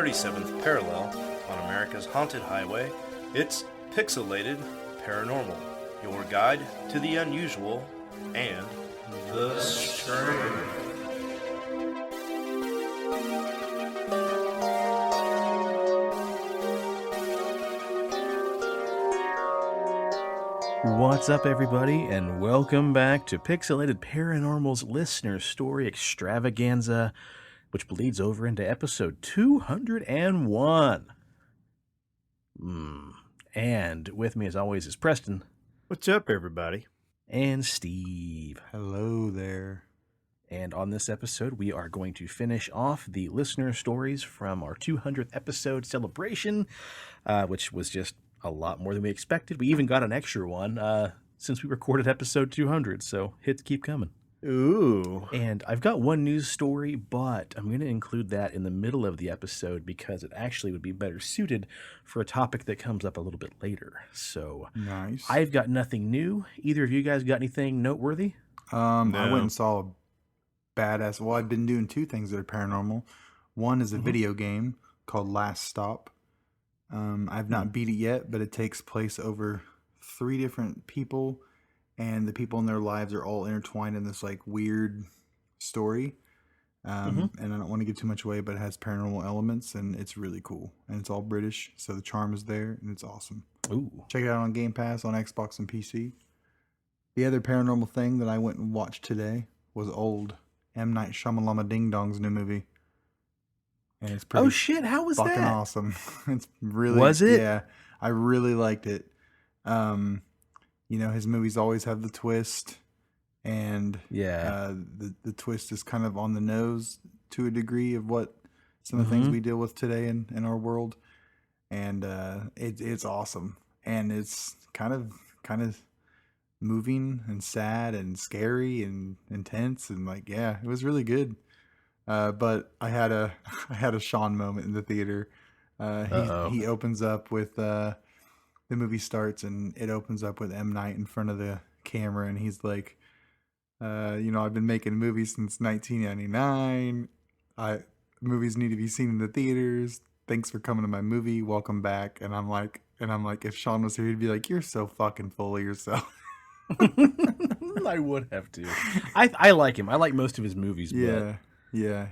37th parallel on America's haunted highway, it's Pixelated Paranormal, your guide to the unusual and the strange. What's up, everybody, and welcome back to Pixelated Paranormal's Listener Story Extravaganza, which bleeds over into episode 201. And with me, as always, is Preston. What's up, everybody? And Steve. Hello there. And on this episode, we are going to finish off the listener stories from our 200th episode celebration, which was just a lot more than we expected. We even got an extra one since we recorded episode 200, so hits keep coming. Ooh. And I've got one news story, but I'm going to include that in the middle of the episode because it actually would be better suited for a topic that comes up a little bit later. So Nice. I've got nothing new. Either of you guys got anything noteworthy? I No. went and saw a badass. Well, I've been doing two things that are paranormal. One is a video game called Last Stop. I've not beat it yet, but it takes place over 3 different people, and the people in their lives are all intertwined in this like weird story. And I don't want to give too much away, but it has paranormal elements, and it's really cool. And it's all British, so the charm is there, and it's awesome. Ooh. Check it out on Game Pass on Xbox and PC. The other paranormal thing that I went and watched today was old M. Night Shyamalan Ding Dong's new movie. And it's pretty Oh, shit. How was fucking that? awesome. It's really... Was it? Yeah. I really liked it. You know, his movies always have the twist, and Yeah. the twist is kind of on the nose to a degree of what some of the things we deal with today in our world. And it's awesome. And it's kind of moving and sad and scary and intense, and like, yeah, it was really good. But I had a Sean moment in the theater. He opens up with the movie starts, and it opens up with M. Night in front of the camera, and he's like, you know, I've been making movies since 1999. Movies need to be seen in the theaters. Thanks for coming to my movie. Welcome back. And I'm like, if Sean was here, he'd be like, you're so fucking full of yourself. I would have to. I like him. I like most of his movies. Yeah.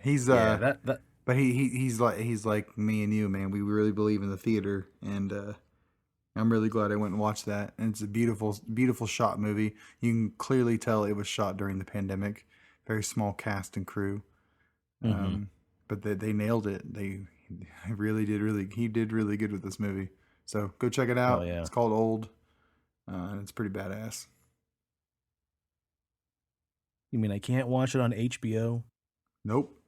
He's But but he's like me and you, man. We really believe in the theater, and I'm really glad I went and watched that. And it's a beautiful shot movie. You can clearly tell it was shot during the pandemic. Very small cast and crew. But they nailed it. He did really good with this movie. So go check it out. Oh, yeah. It's called Old, and it's pretty badass. You mean I can't watch it on HBO? Nope.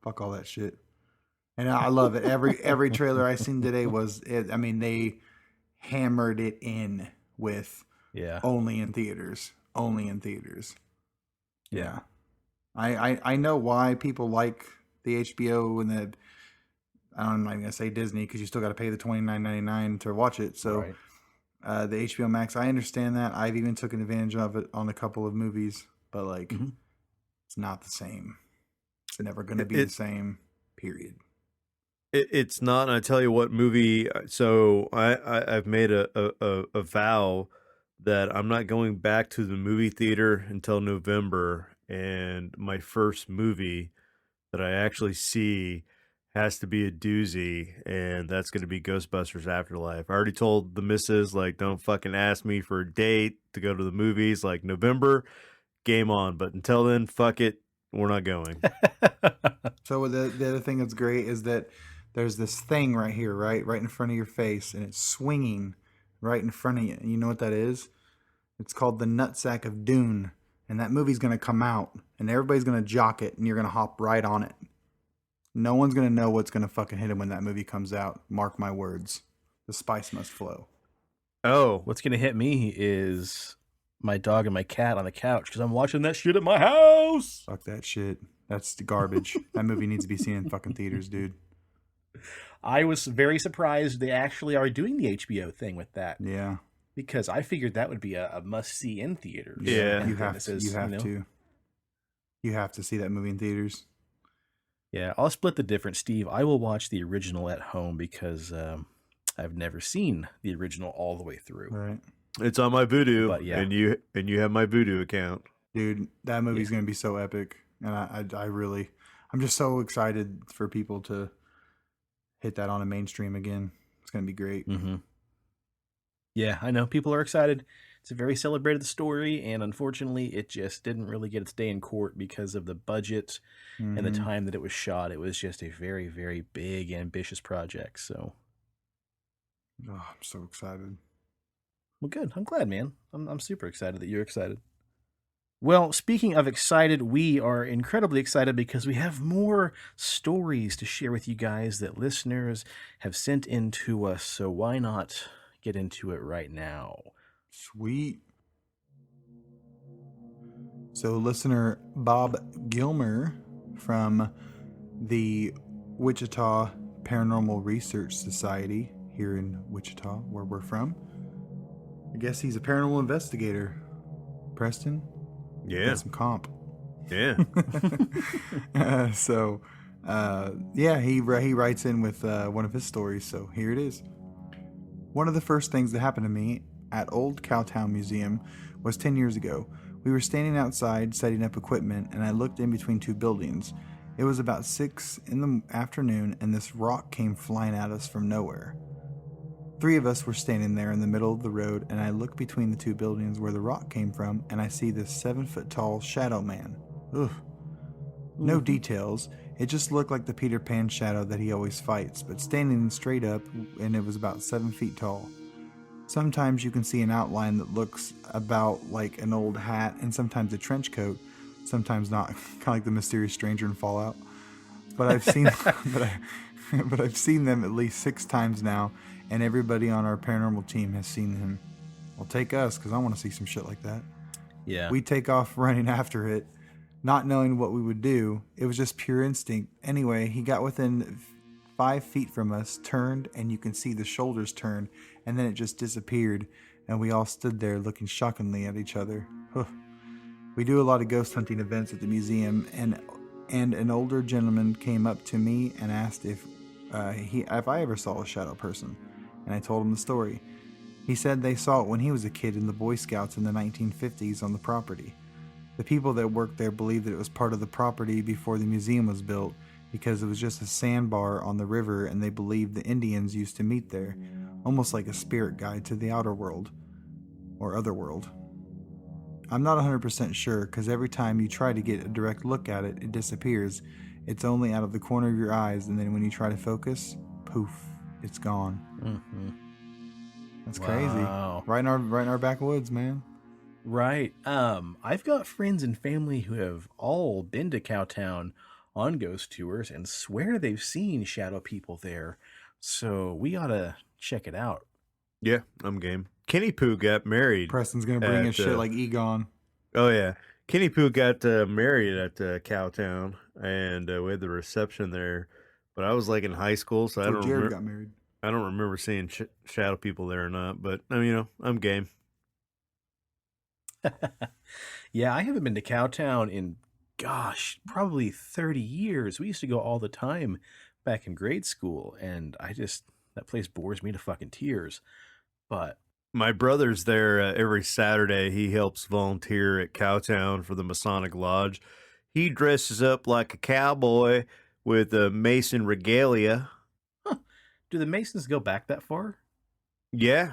Fuck all that shit. And I love it. Every trailer I seen today was it. I mean, they hammered it in with only in theaters. Only in theaters. Yeah. I know why people like the HBO and the, I'm not even gonna say Disney because you still got to pay the $29.99 to watch it. So the HBO Max, I understand that. I've even taken advantage of it on a couple of movies, but like it's not the same. It's never going to be the same. Period. It's not. And I tell you what, movie. So I've made a vow that I'm not going back to the movie theater until November, and my first movie that I actually see has to be a doozy, and that's going to be Ghostbusters Afterlife. I already told the missus, like, don't fucking ask me for a date to go to the movies. Like, November, game on. But until then, fuck it, we're not going. So the other thing that's great is that there's this thing right here, right in front of your face, and it's swinging right in front of you. And you know what that is? It's called the Nutsack of Dune, and that movie's going to come out, and everybody's going to jock it, and you're going to hop right on it. No one's going to know what's going to fucking hit him when that movie comes out. Mark my words. The spice must flow. Oh, What's going to hit me is my dog and my cat on the couch because I'm watching that shit at my house. Fuck that shit. That's garbage. That movie needs to be seen in fucking theaters, dude. I was very surprised they actually are doing the HBO thing with that. Yeah. Because I figured that would be a must-see in theaters. Yeah. And You have this to. is, You have to see that movie in theaters. Yeah, I'll split the difference, Steve. I will watch the original at home because I've never seen the original all the way through. Right. It's on my Vudu, But yeah, and you have my Vudu account. Dude, that yeah. movie's gonna be so epic. And I really I'm just so excited for people to hit that on a mainstream again. It's gonna be great. Mm-hmm. Yeah, I know. People are excited. It's a very celebrated story, and unfortunately, it just didn't really get its day in court because of the budget and the Mm-hmm. time that it was shot. It was just a very, very big, ambitious project. So, Oh, I'm so excited. well, good. I'm glad, man. I'm super excited that you're excited. Well, speaking of excited, we are incredibly excited because we have more stories to share with you guys that listeners have sent in to us. So why not get into it right now? Sweet. So, listener Bob Gilmer from the Wichita Paranormal Research Society here in Wichita, where we're from. I guess he's a paranormal investigator. Preston? Yeah, Got some comp. yeah. Yeah, he writes in with one of his stories, so here it is. One of the first things that happened to me at Old Cowtown Museum was 10 years ago. We were standing outside setting up equipment, and I looked in between two buildings. It was about 6 in the afternoon, and this rock came flying at us from nowhere. 3 of us were standing there in the middle of the road, and I look between the two buildings where the rock came from, and I see this 7-foot-tall shadow man. Ugh. No details. It just looked like the Peter Pan shadow that he always fights, but standing straight up, and it was about 7 feet tall. Sometimes you can see an outline that looks about like an old hat, and sometimes a trench coat, sometimes not, kind of like the mysterious stranger in Fallout. But I've seen, but I've seen them at least 6 times now, and everybody on our paranormal team has seen him. Well, take us, because I want to see some shit like that. Yeah. We take off running after it, not knowing what we would do. It was just pure instinct. Anyway, he got within 5 feet from us, turned, and you can see the shoulders turn, and then it just disappeared, and we all stood there looking shockingly at each other. We do a lot of ghost hunting events at the museum, and an older gentleman came up to me and asked if I ever saw a shadow person, and I told him the story. He said they saw it when he was a kid in the Boy Scouts in the 1950s on the property. The people that worked there believed that it was part of the property before the museum was built, because it was just a sandbar on the river, and they believed the Indians used to meet there, almost like a spirit guide to the outer world, or other world. I'm not 100% sure, because every time you try to get a direct look at it, it disappears. It's only out of the corner of your eyes, and then when you try to focus, poof, it's gone. Mm-hmm. That's Wow. crazy. Right in our backwoods, man. Right. I've got friends and family who have all been to Cowtown on ghost tours and swear they've seen shadow people there. So we ought to check it out. Yeah, I'm game. Kenny Pooh got married. Preston's gonna bring at, us shit like Egon. Oh yeah, Kenny Pooh got married at Cowtown, and we had the reception there. But I was like in high school, so I Before don't Jared remember. got married. I don't remember seeing shadow people there or not. But I'm game. Yeah, I haven't been to Cowtown in, gosh, probably 30 years. We used to go all the time back in grade school, and that place bores me to fucking tears. But My brother's there every Saturday. He helps volunteer at Cowtown for the Masonic Lodge. He dresses up like a cowboy with a Mason regalia. do the Masons go back that far? Yeah.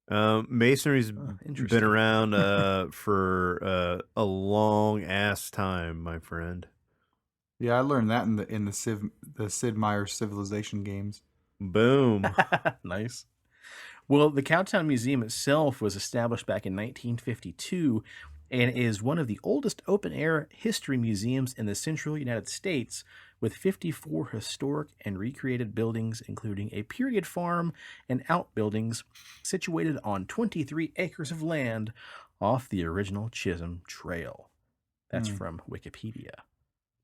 Masonry's Interesting. been around for a long ass time, my friend. Yeah, I learned that in the Sid Meier's Civilization games. Boom. Nice. Well, the Cowtown Museum itself was established back in 1952 and is one of the oldest open-air history museums in the central United States, with 54 historic and recreated buildings, including a period farm and outbuildings situated on 23 acres of land off the original Chisholm Trail. That's from Wikipedia.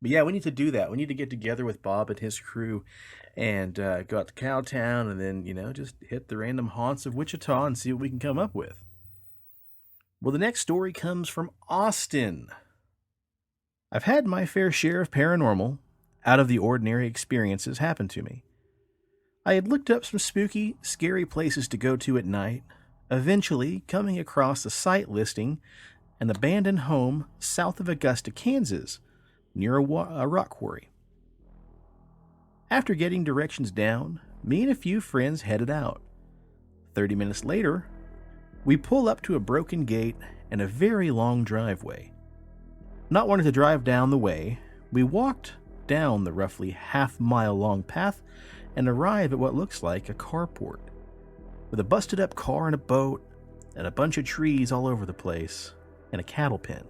But yeah, we need to do that. We need to get together with Bob and his crew and go out to Cowtown and then, just hit the random haunts of Wichita and see what we can come up with. Well, the next story comes from Austin. I've had my fair share of paranormal, out of the ordinary experiences happened to me. I had looked up some spooky, scary places to go to at night, eventually coming across a site listing an abandoned home south of Augusta, Kansas, near a rock quarry. After getting directions down, me and a few friends headed out. 30 minutes later, we pull up to a broken gate and a very long driveway. Not wanting to drive down the way, we walked down the roughly half-mile long path and arrive at what looks like a carport, with a busted-up car and a boat, and a bunch of trees all over the place, and a cattle pen.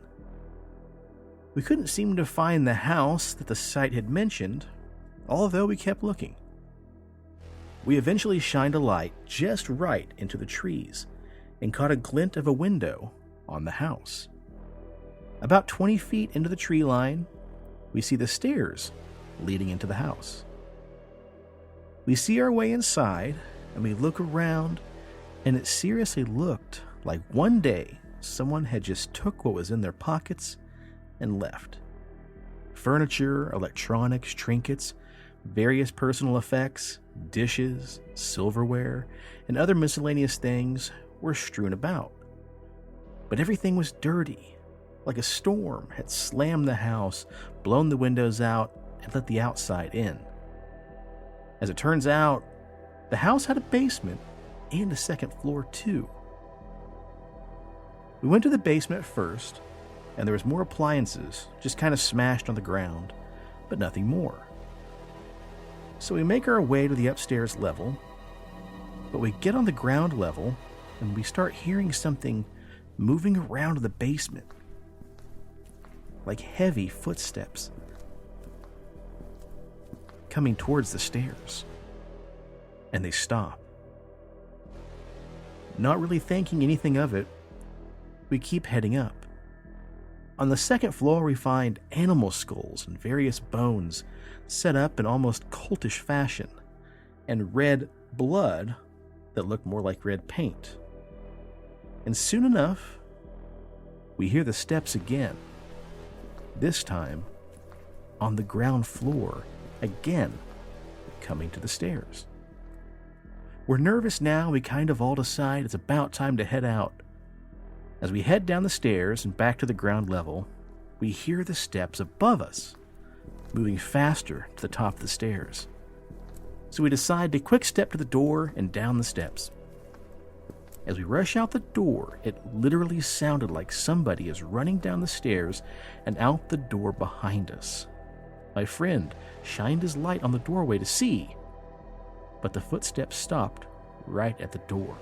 We couldn't seem to find the house that the site had mentioned, although we kept looking. We eventually shined a light just right into the trees and caught a glint of a window on the house. About 20 feet into the tree line, we see the stairs leading into the house. We see our way inside, and we look around, and it seriously looked like one day someone had just took what was in their pockets and left. Furniture, electronics, trinkets, various personal effects, dishes, silverware, and other miscellaneous things were strewn about. But everything was dirty, like a storm had slammed the house, blown the windows out, and let the outside in. As it turns out, the house had a basement and a second floor too. We went to the basement first, and there was more appliances just kind of smashed on the ground, but nothing more. So we make our way to the upstairs level, but we get on the ground level and we start hearing something moving around in the basement, like heavy footsteps coming towards the stairs. And they stop. Not really thinking anything of it, we keep heading up. On the second floor, we find animal skulls and various bones set up in almost cultish fashion, and red blood that looked more like red paint. And soon enough, we hear the steps again, this time on the ground floor, again coming to the stairs. We're nervous now, we kind of all decide it's about time to head out. As we head down the stairs and back to the ground level, we hear the steps above us, moving faster to the top of the stairs. So we decide to quick step to the door and down the steps. As we rush out the door, it literally sounded like somebody is running down the stairs and out the door behind us. My friend shined his light on the doorway to see, but the footsteps stopped right at the door.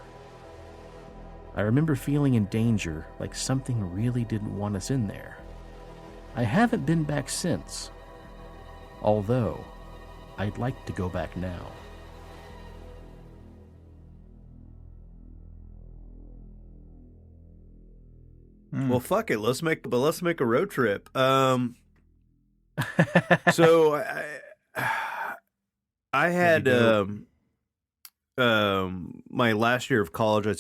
I remember feeling in danger, like something really didn't want us in there. I haven't been back since, although I'd like to go back now. Well, fuck it. Let's make a road trip. So I had my last year of college. I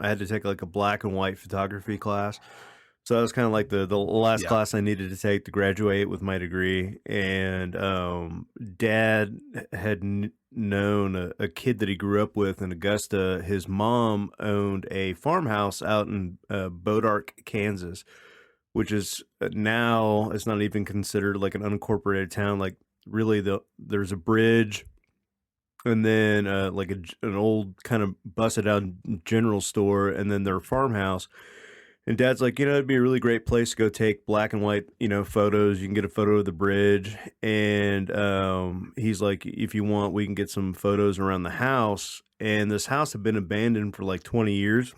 had to take like a black and white photography class. So that was kind of like the last class I needed to take to graduate with my degree. And Dad had known a kid that he grew up with in Augusta. His mom owned a farmhouse out in Bodark, Kansas, which is now, it's not even considered like an unincorporated town. Like really there's a bridge and then like an old kind of busted out general store and then their farmhouse. And Dad's like, it'd be a really great place to go take black and white, photos. You can get a photo of the bridge. And he's like, if you want, we can get some photos around the house. And this house had been abandoned for like 20 years.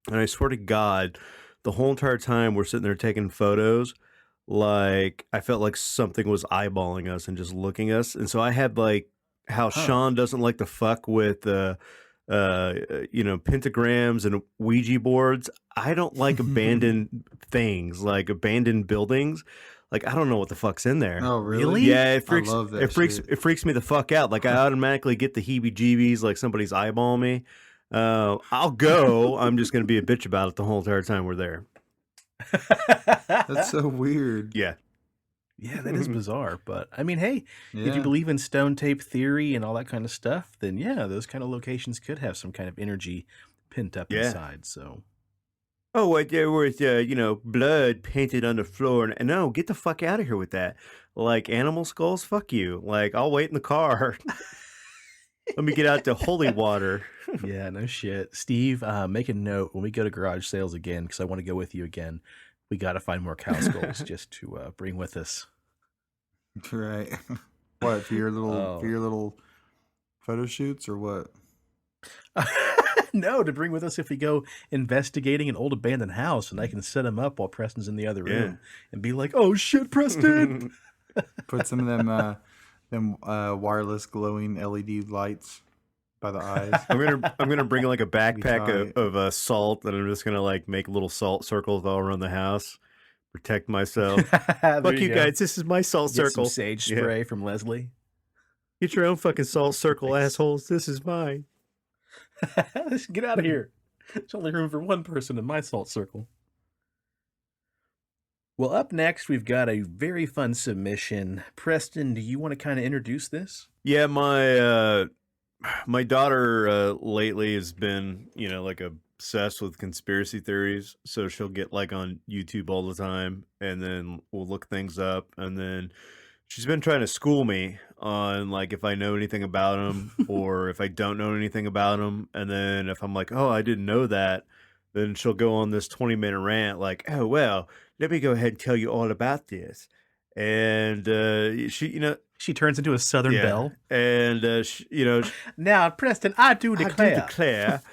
And I swear to God, the whole entire time we're sitting there taking photos, like I felt like something was eyeballing us and just looking at us. And so I had like how Sean doesn't like to fuck with pentagrams and Ouija boards. I don't like abandoned things, like abandoned buildings. Like I don't know what the fuck's in there. Oh, really? Yeah, it freaks. I love that It freaks me the fuck out. Like I automatically get the heebie-jeebies, like somebody's eyeballing me. I'll go. I'm just gonna be a bitch about it the whole entire time we're there. That's so weird. Yeah. Yeah, that is bizarre. But I mean, hey, if you Yeah. believe in stone tape theory and all that kind of stuff, then yeah, those kind of locations could have some kind of energy pent up Yeah. inside. So, Oh, what there was, blood painted on the floor, and no, get the fuck out of here with that. Like animal skulls, fuck you. Like I'll wait in the car. Let me get out the holy water. yeah, no shit. Steve, make a note when we go to garage sales again, because I want to go with you again. We got to find more cow skulls just to bring with us. Right. What for your Oh. little photo shoots or what? No, to bring with us if we go investigating an old abandoned house, and I can set him up while Preston's in the other Yeah. room and be like, "Oh shit, Preston!" Put some of them wireless glowing LED lights by the eyes. I'm gonna bring like a backpack tight. of salt, and I'm just gonna like make little salt circles all around the house, protect myself. There Fuck you you go. guys, this is my salt Get some circle. sage Yeah, spray from Leslie. get your own fucking salt circle, Nice. assholes. This is mine. Get out of here. There's only room for one person in my salt circle. Well, up next, we've got a very fun submission. Preston, do you want to kind of introduce this? Yeah, my daughter lately has been, like obsessed with conspiracy theories. So she'll get like on YouTube all the time, and then we'll look things up, and then she's been trying to school me on like if I know anything about them or if I don't know anything about them, and then if I'm like, oh, I didn't know that, then she'll go on this 20-minute rant like, oh well, let me go ahead and tell you all about this, and She turns into a Southern yeah, belle. and Now, Preston, I do I do declare. declare.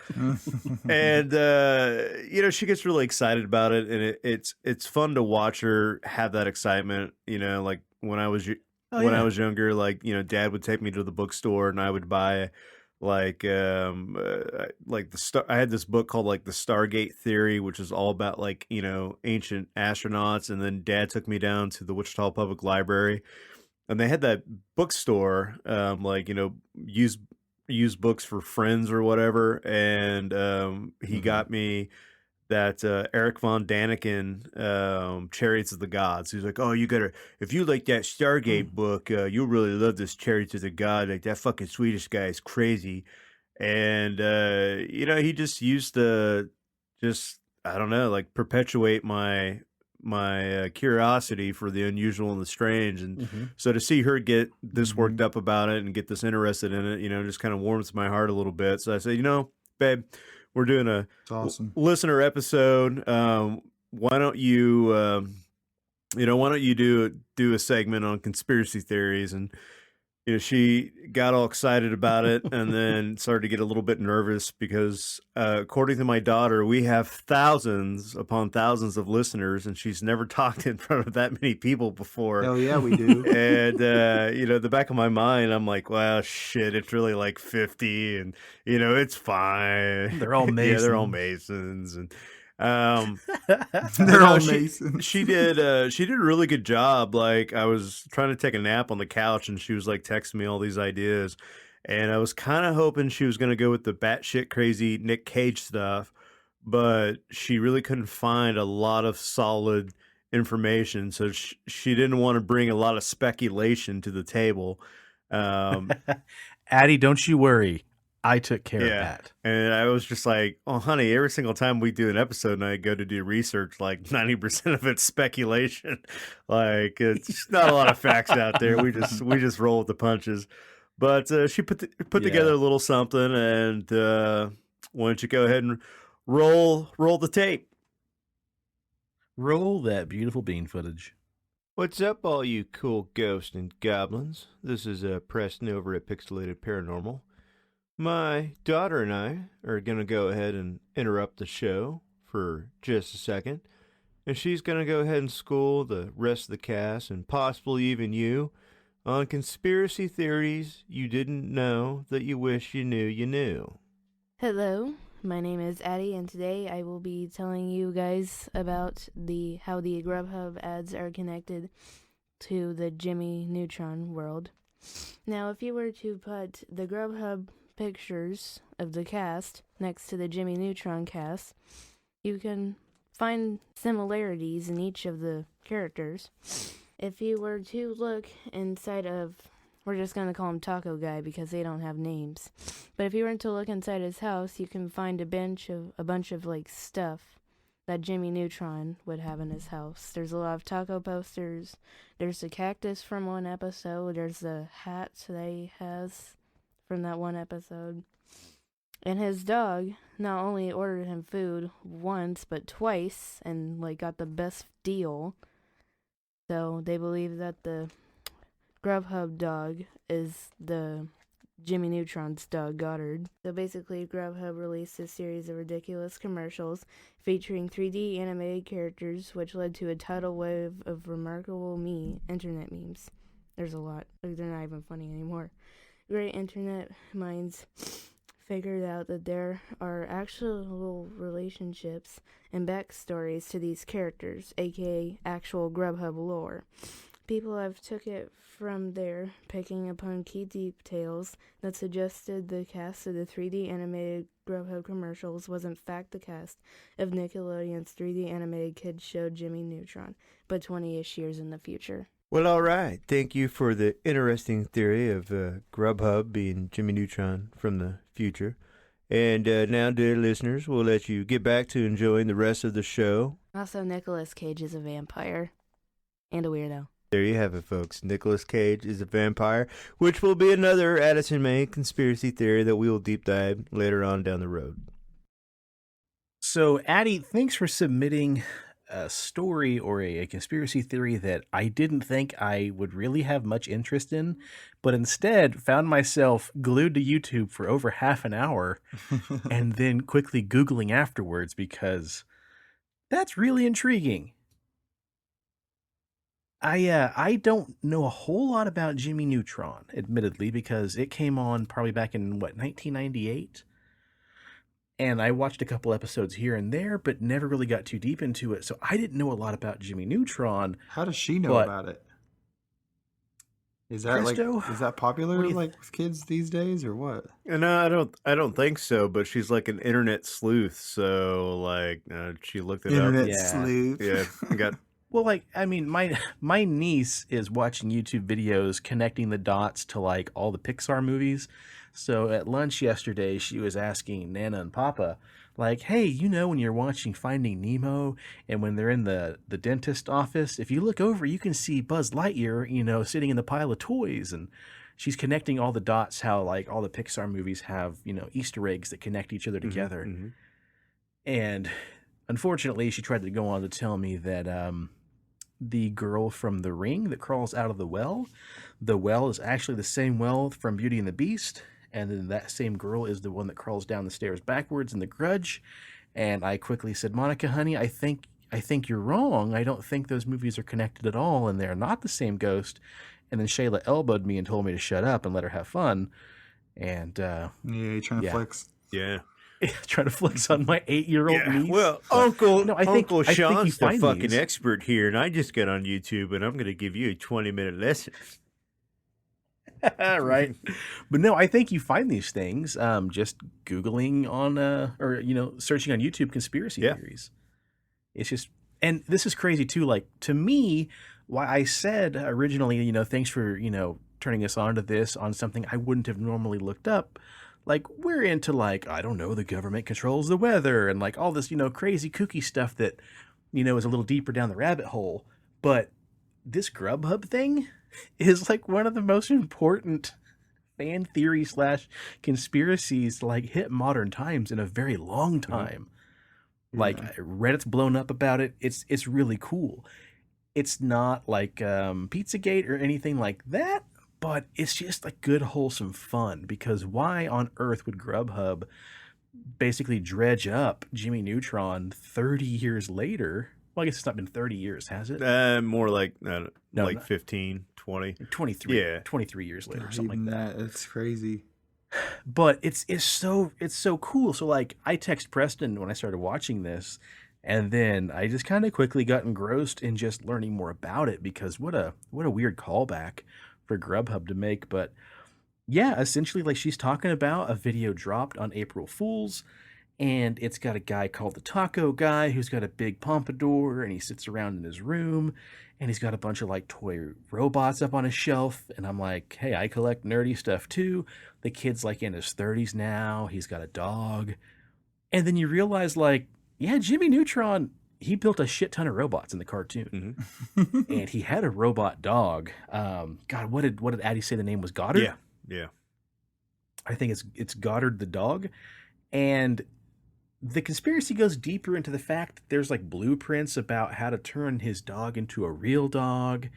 And she gets really excited about it, and it's fun to watch her have that excitement. Like when I was Oh, when I yeah. was younger, like Dad would take me to the bookstore, and I would buy like I had this book called like the Stargate Theory, which is all about like ancient astronauts, and then Dad took me down to the Wichita Public Library, and they had that bookstore, like used books for friends or whatever, and he Mhm. got me that Eric von Daniken, Chariots of the Gods. He's like, oh, you gotta, if you like that Stargate book, you'll really love this Chariots of the God. Like that fucking Swedish guy is crazy, and he just used to just, I don't know, like perpetuate my curiosity for the unusual and the strange. And Mhm. so to see her get this worked Mhm. up about it and get this interested in it, just kind of warms my heart a little bit. So I say, babe, we're doing a It's awesome. listener episode. Why don't you why don't you do a segment on conspiracy theories? And she got all excited about it, and then started to get a little bit nervous because, according to my daughter, we have thousands upon thousands of listeners, and she's never talked in front of that many people before. Hell yeah, we do. And the back of my mind, I'm like, well, shit, it's really like 50, and it's fine. They're all Yeah, they're all Masons. Masons, and um, They're no, all she Masons. she did a really good job. Like I was trying to take a nap on the couch, and she was like texting me all these ideas, and I was kind of hoping she was going to go with the batshit crazy Nick Cage stuff, but she really couldn't find a lot of solid information, so she didn't want to bring a lot of speculation to the table. Um, Addie, don't you worry. I took care of Yeah. that. And I was just like, oh, honey, every single time we do an episode and I go to do research, like 90% of it's speculation. Like it's not a lot of facts out there. We just roll with the punches. But she put together Yeah. a little something, and why don't you go ahead and roll the tape? Roll that beautiful bean footage. What's up, all you cool ghosts and goblins? This is Preston over at Pixelated Paranormal. My daughter and I are going to go ahead and interrupt the show for just a second, and she's going to go ahead and school the rest of the cast, and possibly even you, on conspiracy theories you didn't know that you wish you knew. Hello, my name is Addie, and today I will be telling you guys about how the Grubhub ads are connected to the Jimmy Neutron world. Now, if you were to put the Grubhub pictures of the cast next to the Jimmy Neutron cast, you can find similarities in each of the characters. If you were to look inside of, we're just going to call him Taco Guy because they don't have names. But if you were to look inside his house, you can find a bunch of like stuff that Jimmy Neutron would have in his house. There's a lot of taco posters. There's the cactus from one episode. There's the hat that he has from that one episode. And his dog not only ordered him food once, but twice, and like got the best deal. So they believe that the Grubhub dog is the Jimmy Neutron's dog, Goddard. So basically, Grubhub released a series of ridiculous commercials featuring 3D animated characters, which led to a tidal wave of remarkable internet memes. There's a lot. Like, they're not even funny anymore. Great internet minds figured out that there are actual relationships and backstories to these characters, aka actual Grubhub lore. People have took it from there, picking upon key details that suggested the cast of the 3D animated Grubhub commercials was in fact the cast of Nickelodeon's 3D animated kids show Jimmy Neutron, but 20-ish years in the future. Well, all right. Thank you for the interesting theory of Grubhub being Jimmy Neutron from the future. And now, dear listeners, we'll let you get back to enjoying the rest of the show. Also, Nicolas Cage is a vampire and a weirdo. There you have it, folks. Nicolas Cage is a vampire, which will be another Addison May conspiracy theory that we will deep dive later on down the road. So, Addie, thanks for submitting a story or a conspiracy theory that I didn't think I would really have much interest in, but instead found myself glued to YouTube for over half an hour and then quickly Googling afterwards because that's really intriguing. I don't know a whole lot about Jimmy Neutron, admittedly, because it came on probably back in, 1998? And I watched a couple episodes here and there, but never really got too deep into it. So I didn't know a lot about Jimmy Neutron. How does she know about it? Is that Christo, is that popular with kids these days or what? No, I don't think so. But she's like an internet sleuth, so she looked it up. Internet sleuth. Yeah, I got. Well, my niece is watching YouTube videos connecting the dots to all the Pixar movies. So at lunch yesterday, she was asking Nana and Papa, hey, when you're watching Finding Nemo and when they're in the dentist office, if you look over, you can see Buzz Lightyear, sitting in the pile of toys. And she's connecting all the dots, how all the Pixar movies have, Easter eggs that connect each other together. Mm-hmm. And unfortunately, she tried to go on to tell me that the girl from The Ring that crawls out of the well is actually the same well from Beauty and the Beast. And then that same girl is the one that crawls down the stairs backwards in The Grudge. And I quickly said, Monica, honey, I think you're wrong. I don't think those movies are connected at all, and they're not the same ghost. And then Shayla elbowed me and told me to shut up and let her have fun. And you're trying to flex. Yeah. Trying to flex on my 8-year-old niece. Well, Uncle Sean's the fucking these. expert here, and I just got on YouTube, and I'm going to give you a 20-minute lesson. Right. But no, I think you find these things just Googling on searching on YouTube conspiracy theories. It's just, and this is crazy too. To me, why I said originally, thanks for, turning us on to this on something I wouldn't have normally looked up. We're into I don't know, the government controls the weather and all this, crazy kooky stuff that, is a little deeper down the rabbit hole. But this Grubhub thing is one of the most important fan theory / conspiracies hit modern times in a very long time. Reddit's blown up about it. It's really cool. It's not Pizzagate or anything like that, but it's just good wholesome fun, because why on earth would Grubhub basically dredge up Jimmy Neutron 30 years later? Well, I guess it's not been 30 years, has it? More like 15, 20. 23. Yeah. 23 years later, something like that. It's crazy. But it's so cool. So I text Preston when I started watching this, and then I just kind of quickly got engrossed in just learning more about it, because what a weird callback for Grubhub to make. But yeah, essentially she's talking about a video dropped on April Fool's, And it's got a guy called the Taco Guy who's got a big pompadour, and he sits around in his room, and he's got a bunch of like toy robots up on his shelf. And I'm like, hey, I collect nerdy stuff too. The kid's like in his 30s now. He's got a dog. And then you realize, like, yeah, Jimmy Neutron, he built a shit ton of robots in the cartoon. And he had a robot dog. God, what did Addie say the name was? Goddard? Yeah. I think it's Goddard the dog. And the conspiracy goes deeper into the fact that there's like blueprints about how to turn his dog into a real dog.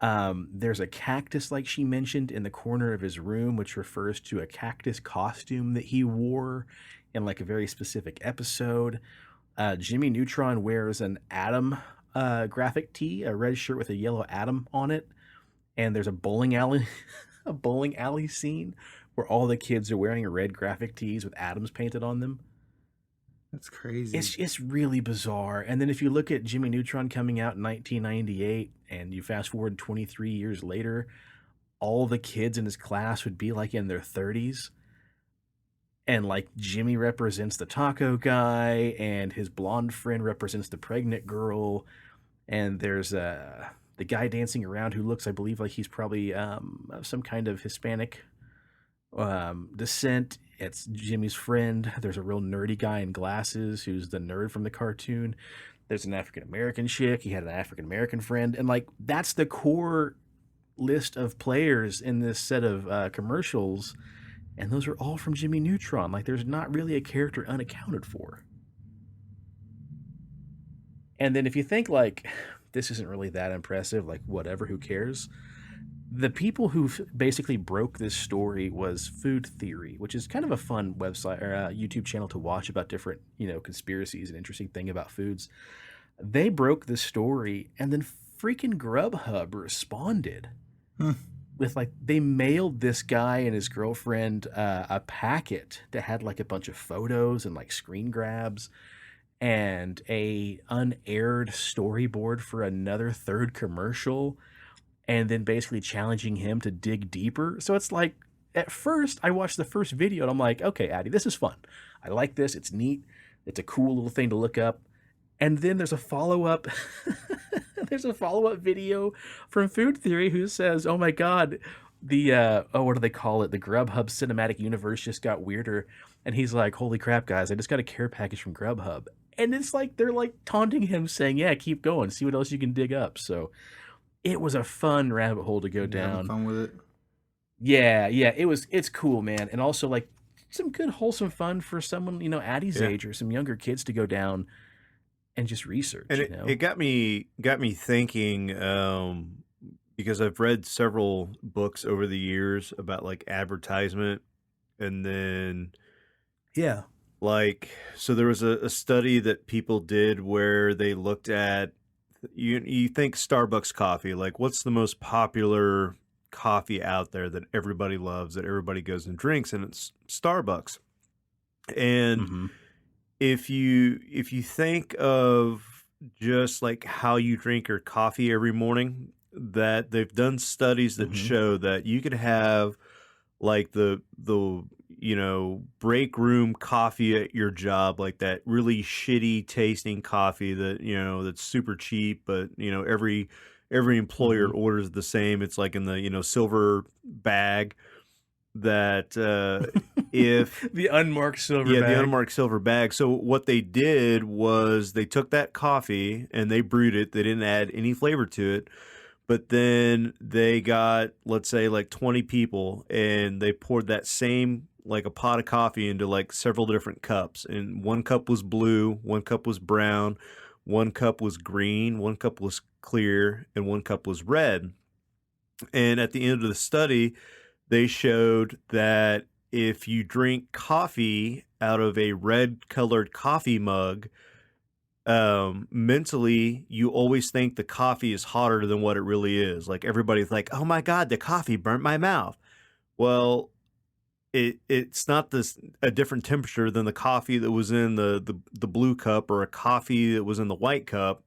There's a cactus, like she mentioned, in the corner of his room, which refers to a cactus costume that he wore in like a very specific episode. Jimmy Neutron wears an atom graphic tee, a red shirt with a yellow atom on it. And there's a bowling alley, a bowling alley scene where all the kids are wearing red graphic tees with atoms painted on them. That's crazy. It's really bizarre. And then if you look at Jimmy Neutron coming out in 1998 and you fast forward 23 years later, all the kids in his class would be like in their 30s. And like Jimmy represents the taco guy and his blonde friend represents the pregnant girl. And there's the guy dancing around who looks, I believe, like he's probably some kind of Hispanic descent. It's Jimmy's friend. There's a real nerdy guy in glasses who's the nerd from the cartoon. There's an African-American chick. He had an African-American friend. And like, that's the core list of players in this set of commercials. And those are all from Jimmy Neutron. Like, there's not really a character unaccounted for. And then if you think like, this isn't really that impressive, like whatever, who cares? The people who basically broke this story was Food Theory, which is kind of a fun website or YouTube channel to watch about different, conspiracies and interesting thing about foods. They broke the story, and then freaking Grubhub responded with like, they mailed this guy and his girlfriend a packet that had like a bunch of photos and like screen grabs and a unaired storyboard for another third commercial. And then basically challenging him to dig deeper. So it's like, at first, I watched the first video and I'm like, okay, Addie, this is fun. I like this. It's neat. It's a cool little thing to look up. And then there's a follow-up. There's a follow-up video from Food Theory who says, oh my God, the, what do they call it? The Grubhub cinematic universe just got weirder. And he's like, holy crap, guys, I just got a care package from Grubhub. And it's like, they're like taunting him saying, yeah, keep going. See what else you can dig up. So it was a fun rabbit hole to go down. Having fun with it. Yeah, it's cool, man. And also like some good wholesome fun for someone, Addie's age or some younger kids to go down and just research. And it got me thinking, because I've read several books over the years about like advertisement, and then so there was a study that people did where they looked at, you think Starbucks coffee, like what's the most popular coffee out there that everybody loves, that everybody goes and drinks, and it's Starbucks. And if you think of just like how you drink your coffee every morning, that they've done studies that show that you could have like the break room coffee at your job, like that really shitty tasting coffee that, that's super cheap, but, every employer orders the same. It's like in the, silver bag that, if the unmarked silver bag. The unmarked silver bag. So what they did was they took that coffee and they brewed it. They didn't add any flavor to it. But then they got, let's say, like 20 people, and they poured that same, like a pot of coffee into like several different cups. And one cup was blue, one cup was brown, one cup was green, one cup was clear, and one cup was red. And at the end of the study, they showed that if you drink coffee out of a red-colored coffee mug, mentally you always think the coffee is hotter than what it really is. Like everybody's like, oh my God, the coffee burnt my mouth. Well, it's not a different temperature than the coffee that was in the blue cup or a coffee that was in the white cup.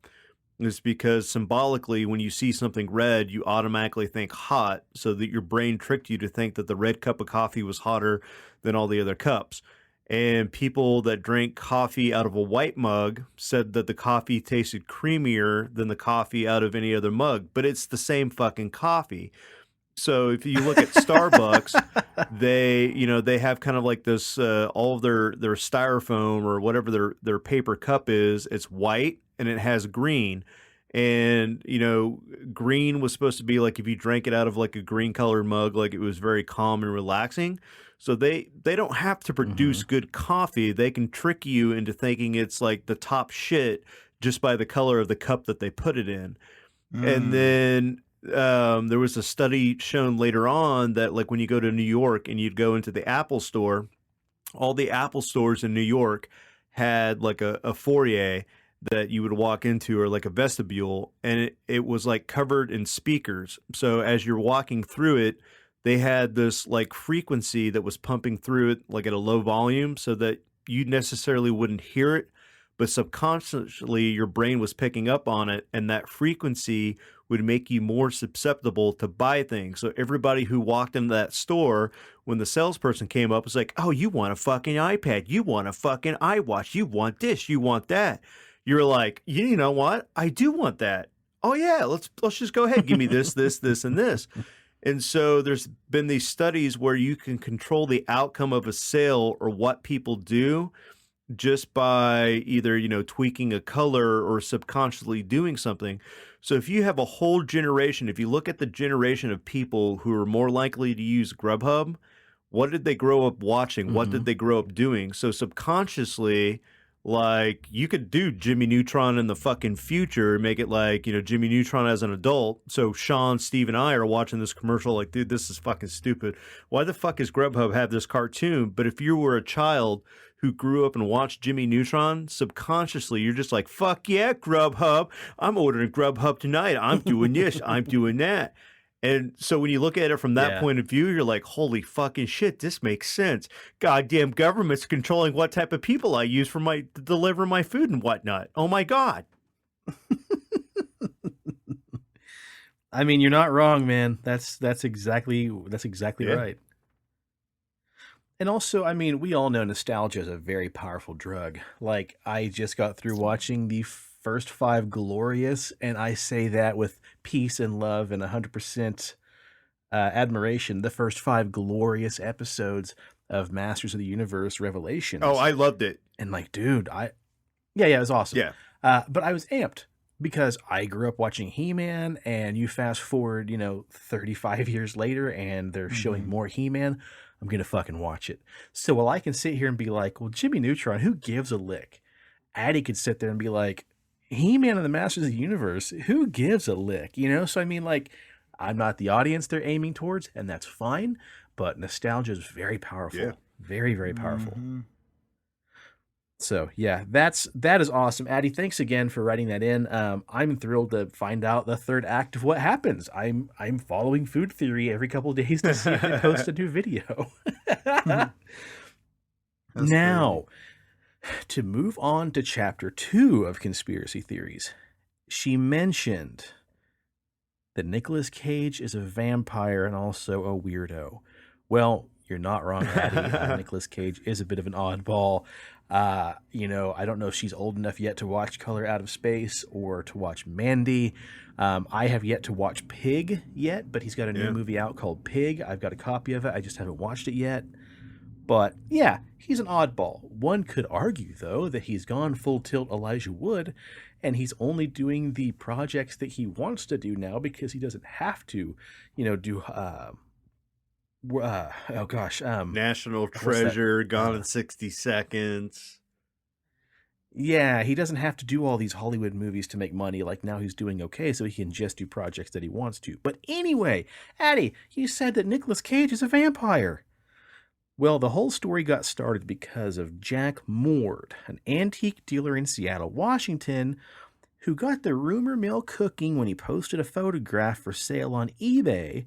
It's because symbolically, when you see something red, you automatically think hot, so that your brain tricked you to think that the red cup of coffee was hotter than all the other cups. And people that drank coffee out of a white mug said that the coffee tasted creamier than the coffee out of any other mug, but it's the same fucking coffee. So if you look at Starbucks, they have kind of like this all of their styrofoam or whatever their paper cup is, it's white and it has green. And green was supposed to be like if you drank it out of like a green colored mug, like it was very calm and relaxing. So they don't have to produce good coffee. They can trick you into thinking it's like the top shit just by the color of the cup that they put it in. And then there was a study shown later on that like when you go to New York and you'd go into the Apple store, all the Apple stores in New York had like a foyer that you would walk into or like a vestibule, and it was like covered in speakers. So as you're walking through it, they had this like frequency that was pumping through it like at a low volume so that you necessarily wouldn't hear it, but subconsciously your brain was picking up on it, and that frequency would make you more susceptible to buy things. So everybody who walked into that store, when the salesperson came up, was like, "Oh, you want a fucking iPad, you want a fucking iWatch, you want this, you want that." You're like, you know what? I do want that. Oh yeah, let's just go ahead. Give me this, this, and this. And so there's been these studies where you can control the outcome of a sale or what people do just by either, tweaking a color or subconsciously doing something. So if you have a whole generation, if you look at the generation of people who are more likely to use Grubhub, what did they grow up watching? What did they grow up doing? So subconsciously, like you could do Jimmy Neutron in the fucking future, make it like, Jimmy Neutron as an adult. So Sean, Steve, and I are watching this commercial like, dude, this is fucking stupid. Why the fuck is Grubhub have this cartoon? But if you were a child who grew up and watched Jimmy Neutron, subconsciously you're just like, fuck yeah, Grubhub. I'm ordering Grubhub tonight. I'm doing this. I'm doing that. And so when you look at it from that point of view, you're like, holy fucking shit, this makes sense. Goddamn government's controlling what type of people I use for to deliver my food and whatnot. Oh my God. I mean, you're not wrong, man. That's exactly right. And also, I mean, we all know nostalgia is a very powerful drug. Like, I just got through watching the first 5 Glorious, and I say that with peace and love and 100% admiration. The first 5 glorious episodes of Masters of the Universe Revelations. Oh, I loved it. And like, dude, yeah, it was awesome. Yeah. But I was amped because I grew up watching He-Man, and you fast forward, 35 years later, and they're showing more He-Man. I'm going to fucking watch it. So while I can sit here and be like, well, Jimmy Neutron, who gives a lick? Addie could sit there and be like, He-Man and the Masters of the Universe, who gives a lick? So I mean, like, I'm not the audience they're aiming towards, and that's fine, but nostalgia is very powerful. Yeah. Very, very powerful. So yeah, that is awesome. Addie, thanks again for writing that in. I'm thrilled to find out the third act of what happens. I'm following Food Theory every couple of days to see if they post a new video. Now, to move on to chapter 2 of Conspiracy Theories, she mentioned that Nicolas Cage is a vampire and also a weirdo. Well, you're not wrong, Addie. Nicolas Cage is a bit of an oddball. I don't know if she's old enough yet to watch Color Out of Space or to watch Mandy. I have yet to watch Pig yet, but he's got a new movie out called Pig. I've got a copy of it. I just haven't watched it yet. But yeah, he's an oddball. One could argue, though, that he's gone full tilt Elijah Wood, and he's only doing the projects that he wants to do now because he doesn't have to, do National Treasure, Gone in 60 Seconds. Yeah, he doesn't have to do all these Hollywood movies to make money. Like, now he's doing okay, so he can just do projects that he wants to. But anyway, Addie, you said that Nicolas Cage is a vampire. Well, the whole story got started because of Jack Mord, an antique dealer in Seattle, Washington, who got the rumor mill cooking when he posted a photograph for sale on eBay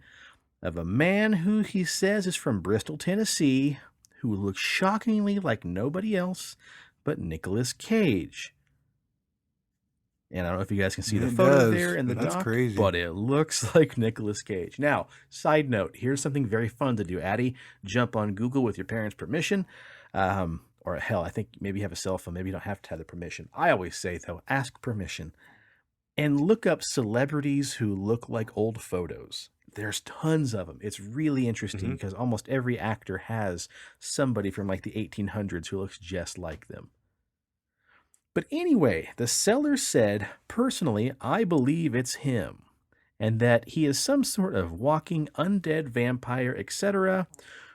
of a man who he says is from Bristol, Tennessee, who looks shockingly like nobody else but Nicolas Cage. And I don't know if you guys can see the photo there in the doc, crazy. But it looks like Nicolas Cage. Now, side note, here's something very fun to do, Addie. Jump on Google with your parents' permission. Or hell, I think maybe you have a cell phone. Maybe you don't have to have the permission. I always say, though, ask permission. And look up celebrities who look like old photos. There's tons of them. It's really interesting because almost every actor has somebody from like the 1800s who looks just like them. But anyway, the seller said, personally, I believe it's him, and that he is some sort of walking undead vampire, etc.,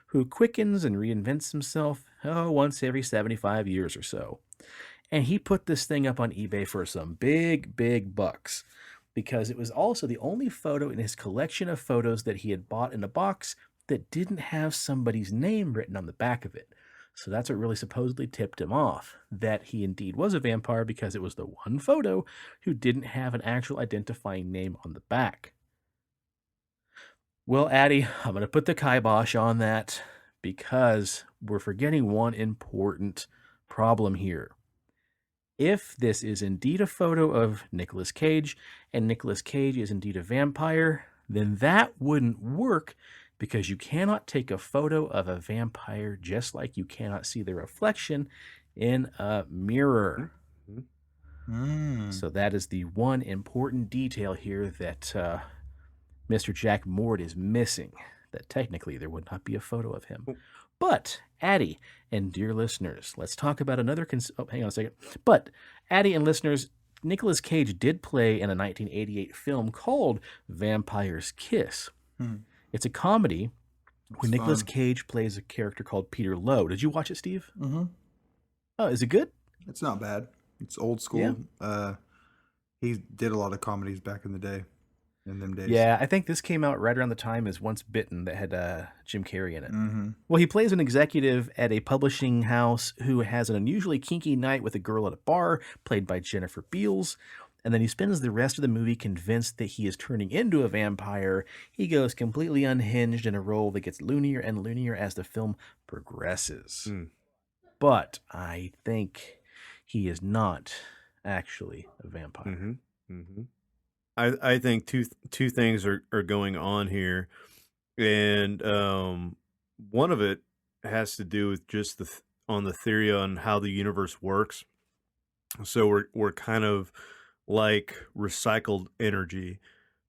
who quickens and reinvents himself once every 75 years or so. And he put this thing up on eBay for some big, big bucks because it was also the only photo in his collection of photos that he had bought in a box that didn't have somebody's name written on the back of it. So that's what really supposedly tipped him off, that he indeed was a vampire because it was the one photo who didn't have an actual identifying name on the back. Well, Addie, I'm going to put the kibosh on that because we're forgetting one important problem here. If this is indeed a photo of Nicolas Cage, and Nicolas Cage is indeed a vampire, then that wouldn't work because you cannot take a photo of a vampire just like you cannot see the reflection in a mirror. So that is the one important detail here that Mr. Jack Mord is missing, that technically there would not be a photo of him. But, Addie and dear listeners, let's talk about another... hang on a second. But, Addie and listeners, Nicolas Cage did play in a 1988 film called Vampire's Kiss. It's a comedy where Nicolas Cage plays a character called Peter Lowe. Did you watch it, Steve? Oh, is it good? It's not bad. It's old school. Yeah. He did a lot of comedies back in the day. In them days. Yeah, I think this came out right around the time as Once Bitten that had Jim Carrey in it. Well, he plays an executive at a publishing house who has an unusually kinky night with a girl at a bar, played by Jennifer Beals. And then he spends the rest of the movie convinced that he is turning into a vampire. He goes completely unhinged in a role that gets loonier and loonier as the film progresses. But I think he is not actually a vampire. I think two things are going on here, and one of it has to do with just on the theory on how the universe works. So we're kind of like recycled energy.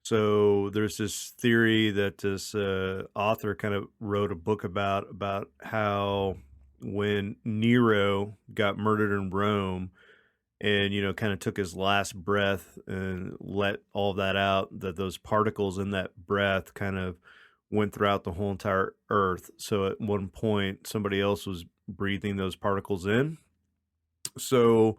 So there's this theory that this author kind of wrote a book about how when Nero got murdered in Rome, and, kind of took his last breath and let all that out, that those particles in that breath kind of went throughout the whole entire earth. So at one point, somebody else was breathing those particles in. So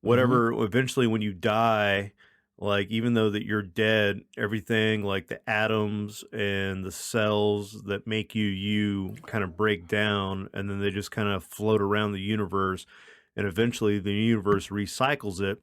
whatever, eventually when you die, like, even though that you're dead, everything like the atoms and the cells that make you kind of break down, and then they just kind of float around the universe. And eventually the universe recycles it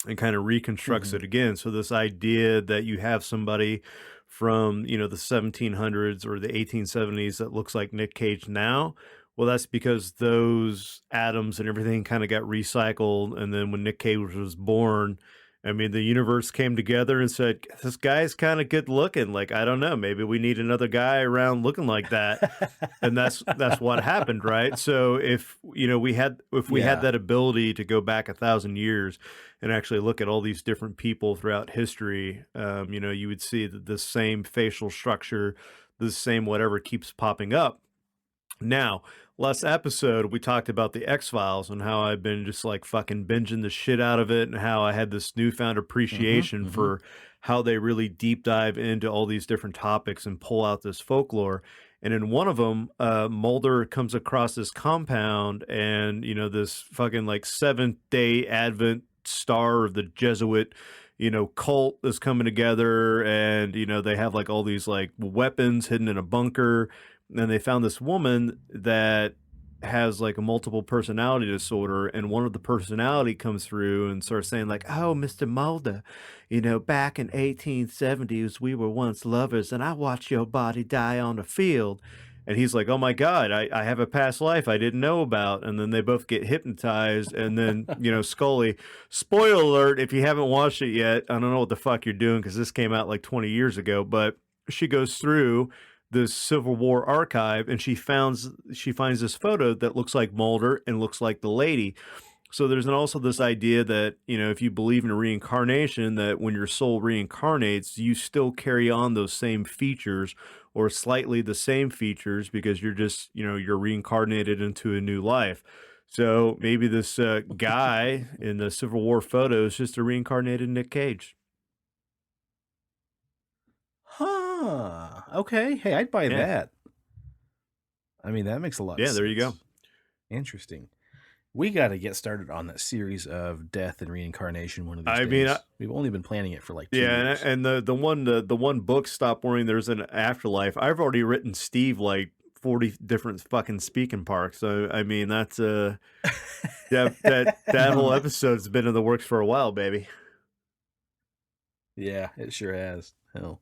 and kind of reconstructs it again. So this idea that you have somebody from, the 1700s or the 1870s that looks like Nick Cage now, well, that's because those atoms and everything kind of got recycled. And then when Nick Cage was born, I mean, the universe came together and said, this guy's kind of good looking. Like, I don't know, maybe we need another guy around looking like that. And that's what happened, right? So if we had that ability to go back 1,000 years and actually look at all these different people throughout history, you would see that the same facial structure, the same whatever keeps popping up. Now, last episode, we talked about the X-Files and how I've been just like fucking binging the shit out of it, and how I had this newfound appreciation for how they really deep dive into all these different topics and pull out this folklore. And in one of them, Mulder comes across this compound, and, this fucking like Seventh-day Advent star of the Jesuit cult is coming together, and, they have like all these like weapons hidden in a bunker. And they found this woman that has like a multiple personality disorder, and one of the personality comes through and starts saying like, oh, Mr. Mulder, back in 1870s, we were once lovers, and I watched your body die on the field. And he's like, oh my God, I have a past life I didn't know about. And then they both get hypnotized. And then, Scully, spoiler alert, if you haven't watched it yet, I don't know what the fuck you're doing, because this came out like 20 years ago, but she goes through this Civil War archive, and she finds this photo that looks like Mulder and looks like the lady. So there's also this idea that, if you believe in reincarnation, that when your soul reincarnates, you still carry on those same features or slightly the same features because you're just, you're reincarnated into a new life. So maybe this guy in the Civil War photo is just a reincarnated Nick Cage. Huh. Okay. Hey, I'd buy Yeah. that. I mean, that makes a lot of Yeah, sense. there you go. Interesting. We got to get started on that series of death and reincarnation one of these I days. mean, We've only been planning it for like 2 yeah, years. and the one book, Stop Worrying There's an Afterlife, I've already written Steve like 40 different fucking speaking parts. So I mean, that's that whole episode's been in the works for a while, baby. Yeah, it sure has. Hell.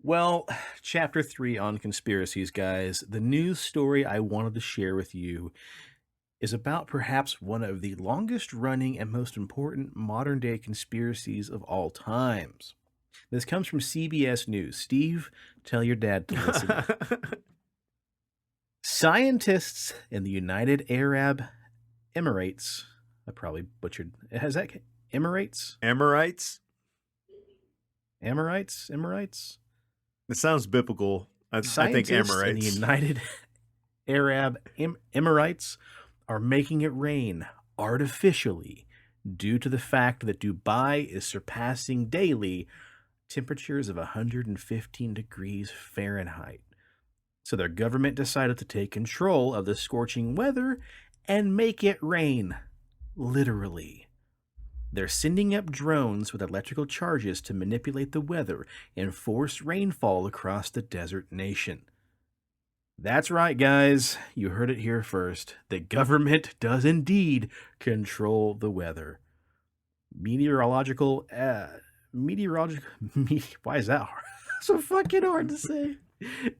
Well, chapter 3 on conspiracies, guys. The news story I wanted to share with you is about perhaps one of the longest running and most important modern day conspiracies of all times. This comes from CBS News. Steve, tell your dad to listen. Scientists in the United Arab Emirates, I probably butchered, has that, Emirates? Amorites? Emirates? It sounds biblical. I think Scientists in the Amorites. United Arab Emirates are making it rain artificially due to the fact that Dubai is surpassing daily temperatures of 115 degrees Fahrenheit. So their government decided to take control of the scorching weather and make it rain, literally. They're sending up drones with electrical charges to manipulate the weather and force rainfall across the desert nation. That's right, guys. You heard it here first. The government does indeed control the weather. Meteorological, why is that hard? So fucking hard to say.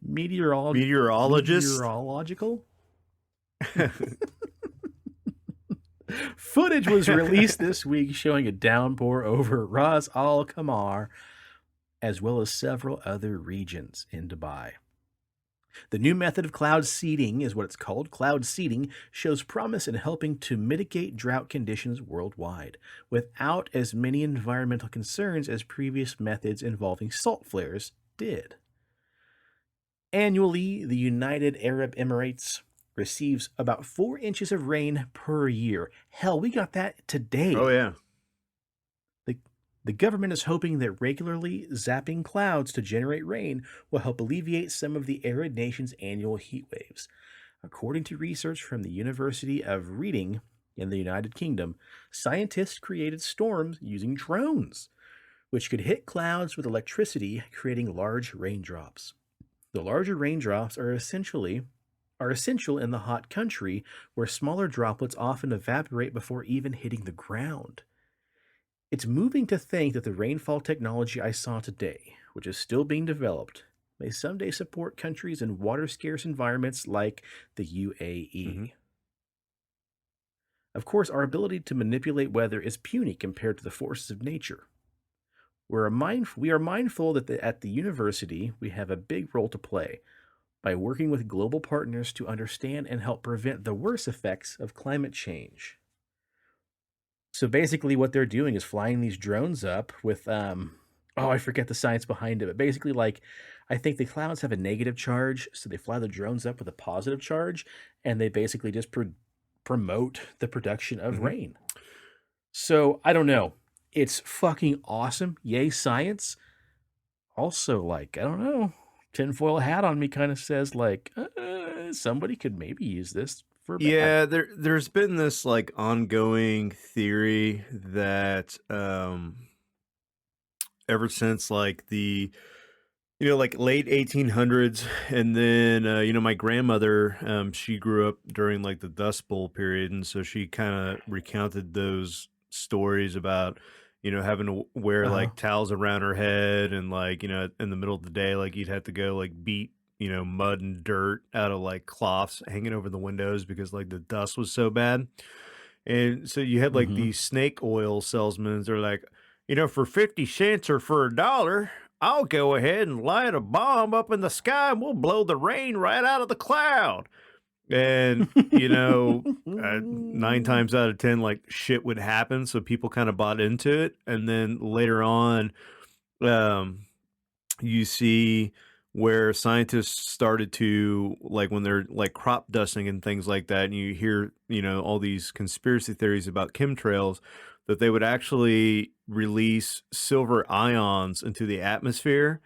Meteorological? Footage was released this week showing a downpour over Ras Al Khaimah, as well as several other regions in Dubai. The new method of cloud seeding is what it's called. Cloud seeding shows promise in helping to mitigate drought conditions worldwide, without as many environmental concerns as previous methods involving salt flares did. Annually, the United Arab Emirates receives about 4 inches of rain per year. Hell, we got that today. Oh, yeah. The government is hoping that regularly zapping clouds to generate rain will help alleviate some of the arid nation's annual heat waves. According to research from the University of Reading in the United Kingdom, scientists created storms using drones, which could hit clouds with electricity, creating large raindrops. The larger raindrops are essential in the hot country, where smaller droplets often evaporate before even hitting the ground. It's moving to think that the rainfall technology I saw today, which is still being developed, may someday support countries in water-scarce environments like the UAE. Mm-hmm. Of course, our ability to manipulate weather is puny compared to the forces of nature. We are mindful that at the university, we have a big role to play by working with global partners to understand and help prevent the worst effects of climate change. So basically what they're doing is flying these drones up with, I forget the science behind it, but basically, like, I think the clouds have a negative charge, so they fly the drones up with a positive charge, and they basically just promote the production of rain. So, I don't know. It's fucking awesome. Yay, science. Also, like, I don't know, tinfoil hat on me kind of says, like, somebody could maybe use this. Yeah, there's been this like ongoing theory that ever since like the like late 1800s, and then my grandmother, she grew up during like the Dust Bowl period, and so she kind of recounted those stories about having to wear like towels around her head, and like in the middle of the day, like you'd have to go like beat mud and dirt out of like cloths hanging over the windows because like the dust was so bad. And so you had like these snake oil salesmen. They're like, for 50 cents or for $1, I'll go ahead and light a bomb up in the sky and we'll blow the rain right out of the cloud. And, 9 times out of 10, like, shit would happen, so people kinda bought into it, and then later on, um, you see where scientists started to, like, when they're, like, crop dusting and things like that, and you hear, all these conspiracy theories about chemtrails, that they would actually release silver ions into the atmosphere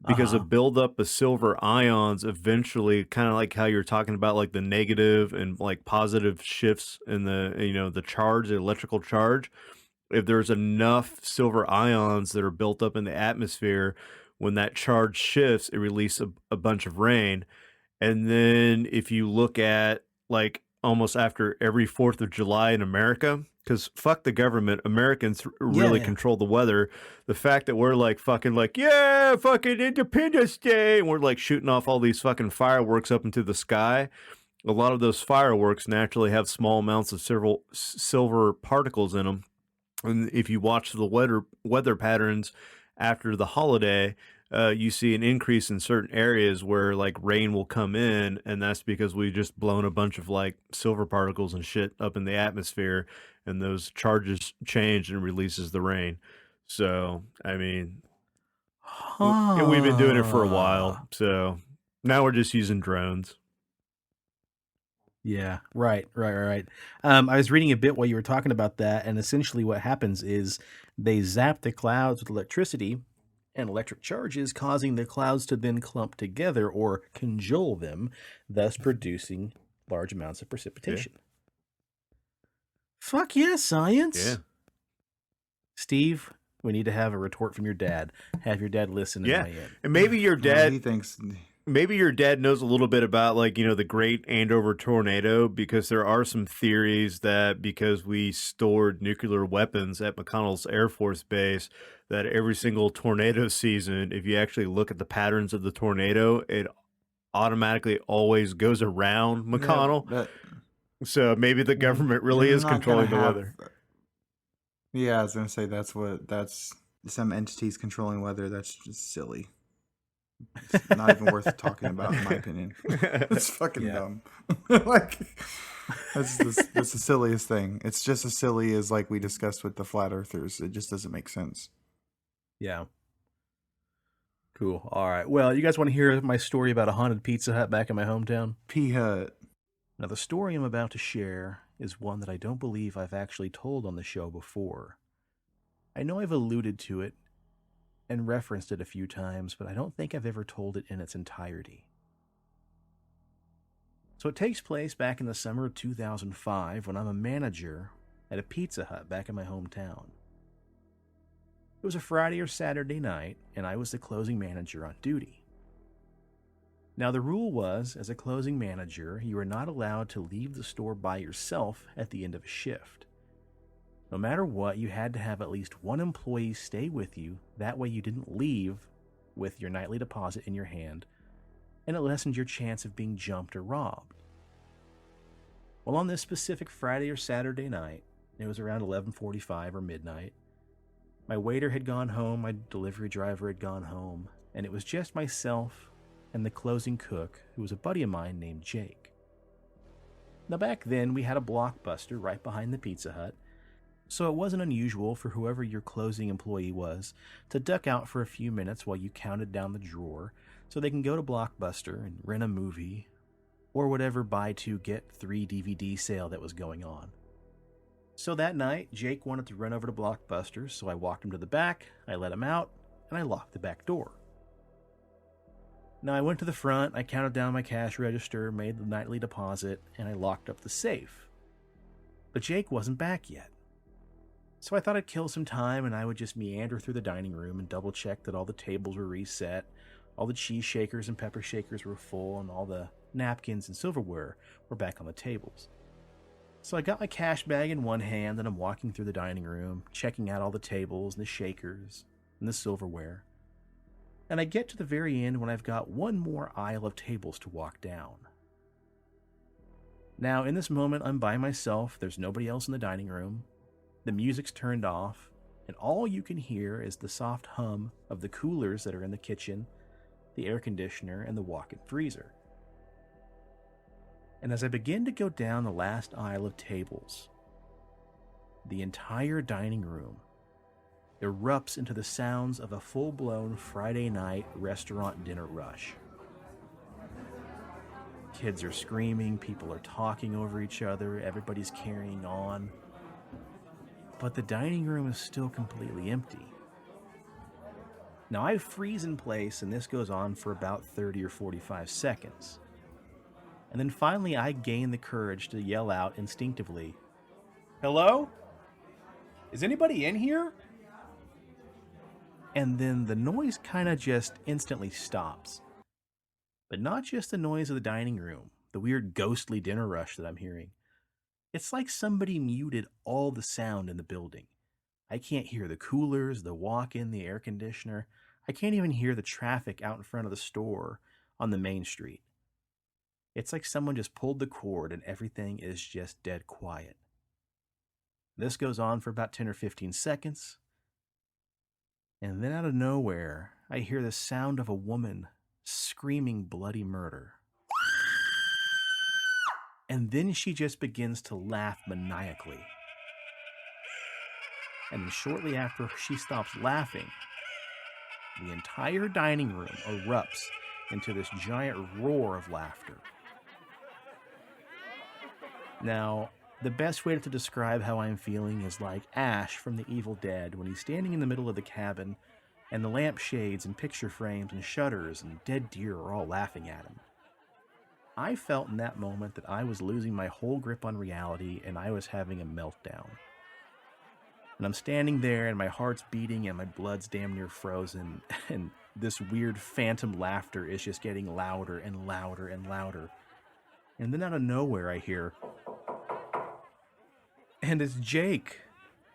because a Uh-huh. buildup of silver ions eventually, kind of like how you're talking about, like the negative and like positive shifts in the charge, the electrical charge. If there's enough silver ions that are built up in the atmosphere, when that charge shifts, it releases a bunch of rain. And then if you look at, like, almost after every 4th of July in America, because fuck the government, Americans Yeah, really yeah. control the weather. The fact that we're like fucking like, yeah, fucking Independence Day, and we're like shooting off all these fucking fireworks up into the sky. A lot of those fireworks naturally have small amounts of silver particles in them. And if you watch the weather patterns after the holiday, you see an increase in certain areas where like rain will come in, and that's because we just blown a bunch of like silver particles and shit up in the atmosphere, and those charges change and releases the rain. So, I mean, and we've been doing it for a Huh. while, so now we're just using drones. Yeah, right. I was reading a bit while you were talking about that, and essentially what happens is they zap the clouds with electricity and electric charges, causing the clouds to then clump together or congeal them, thus producing large amounts of Yeah, precipitation. Fuck yeah, yeah, science! Steve, we need to have a retort from your dad. Have your dad listen and yeah. weigh in. And maybe your Well, dad he thinks knows a little bit about like the great Andover tornado, because there are some theories that because we stored nuclear weapons at McConnell's Air Force Base, that every single tornado season, if you actually look at the patterns of the tornado, it automatically always goes around yeah, McConnell. but So maybe the government really they're is not gonna controlling the have. weather. Yeah, I was gonna say that's some entities controlling weather. That's just silly. It's not even worth talking about, in my opinion. It's fucking Yeah. dumb. Like that's the silliest thing. It's just as silly as like we discussed with the flat earthers. It just doesn't make sense. Yeah. Cool. All right. Well, you guys want to hear my story about a haunted Pizza Hut back in my hometown? P Hut. Now, the story I'm about to share is one that I don't believe I've actually told on the show before. I know I've alluded to it and referenced it a few times, but I don't think I've ever told it in its entirety. So it takes place back in the summer of 2005 when I'm a manager at a Pizza Hut back in my hometown. It was a Friday or Saturday night, and I was the closing manager on duty. Now, the rule was, as a closing manager, you were not allowed to leave the store by yourself at the end of a shift. No matter what, you had to have at least one employee stay with you. That way you didn't leave with your nightly deposit in your hand, and it lessened your chance of being jumped or robbed. Well, on this specific Friday or Saturday night, it was around 11:45 or midnight, my waiter had gone home, my delivery driver had gone home, and it was just myself and the closing cook, who was a buddy of mine named Jake. Now, back then, we had a Blockbuster right behind the Pizza Hut, so it wasn't unusual for whoever your closing employee was to duck out for a few minutes while you counted down the drawer so they can go to Blockbuster and rent a movie or whatever buy two get three DVD sale that was going on. So that night, Jake wanted to run over to Blockbuster, so I walked him to the back, I let him out, and I locked the back door. Now, I went to the front, I counted down my cash register, made the nightly deposit, and I locked up the safe. But Jake wasn't back yet. So I thought I'd kill some time and I would just meander through the dining room and double check that all the tables were reset, all the cheese shakers and pepper shakers were full, and all the napkins and silverware were back on the tables. So I got my cash bag in one hand and I'm walking through the dining room, checking out all the tables and the shakers and the silverware. And I get to the very end when I've got one more aisle of tables to walk down. Now, in this moment, I'm by myself. There's nobody else in the dining room. The music's turned off, and all you can hear is the soft hum of the coolers that are in the kitchen, the air conditioner, and the walk-in freezer. And as I begin to go down the last aisle of tables, the entire dining room erupts into the sounds of a full-blown Friday night restaurant dinner rush. Kids are screaming, people are talking over each other, everybody's carrying on. But the dining room is still completely empty. Now I freeze in place, and this goes on for about 30 or 45 seconds. And then finally I gain the courage to yell out instinctively, "Hello? Is anybody in here?" And then the noise kind of just instantly stops. But not just the noise of the dining room, the weird ghostly dinner rush that I'm hearing. It's like somebody muted all the sound in the building. I can't hear the coolers, the walk-in, the air conditioner. I can't even hear the traffic out in front of the store on the main street. It's like someone just pulled the cord and everything is just dead quiet. This goes on for about 10 or 15 seconds. And then out of nowhere, I hear the sound of a woman screaming bloody murder. And then she just begins to laugh maniacally. And shortly after she stops laughing, the entire dining room erupts into this giant roar of laughter. Now, the best way to describe how I'm feeling is like Ash from The Evil Dead when he's standing in the middle of the cabin and the lampshades and picture frames and shutters and dead deer are all laughing at him. I felt in that moment that I was losing my whole grip on reality and I was having a meltdown. And I'm standing there and my heart's beating and my blood's damn near frozen and this weird phantom laughter is just getting louder and louder and louder. And then out of nowhere I hear, and it's Jake.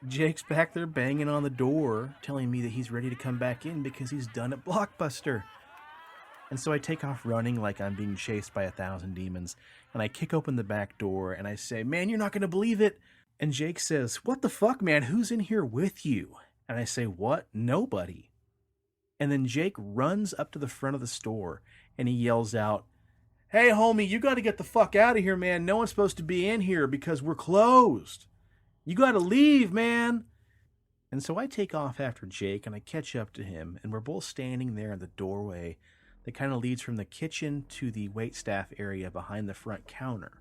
Jake's back there banging on the door, telling me that he's ready to come back in because he's done at Blockbuster. And so I take off running like I'm being chased by 1,000 demons, and I kick open the back door, and I say, "Man, you're not going to believe it." And Jake says, "What the fuck, man? Who's in here with you?" And I say, "What? Nobody." And then Jake runs up to the front of the store, and he yells out, "Hey, homie, you got to get the fuck out of here, man. No one's supposed to be in here because we're closed. You got to leave, man." And so I take off after Jake, and I catch up to him, and we're both standing there in the doorway that kind of leads from the kitchen to the waitstaff area behind the front counter.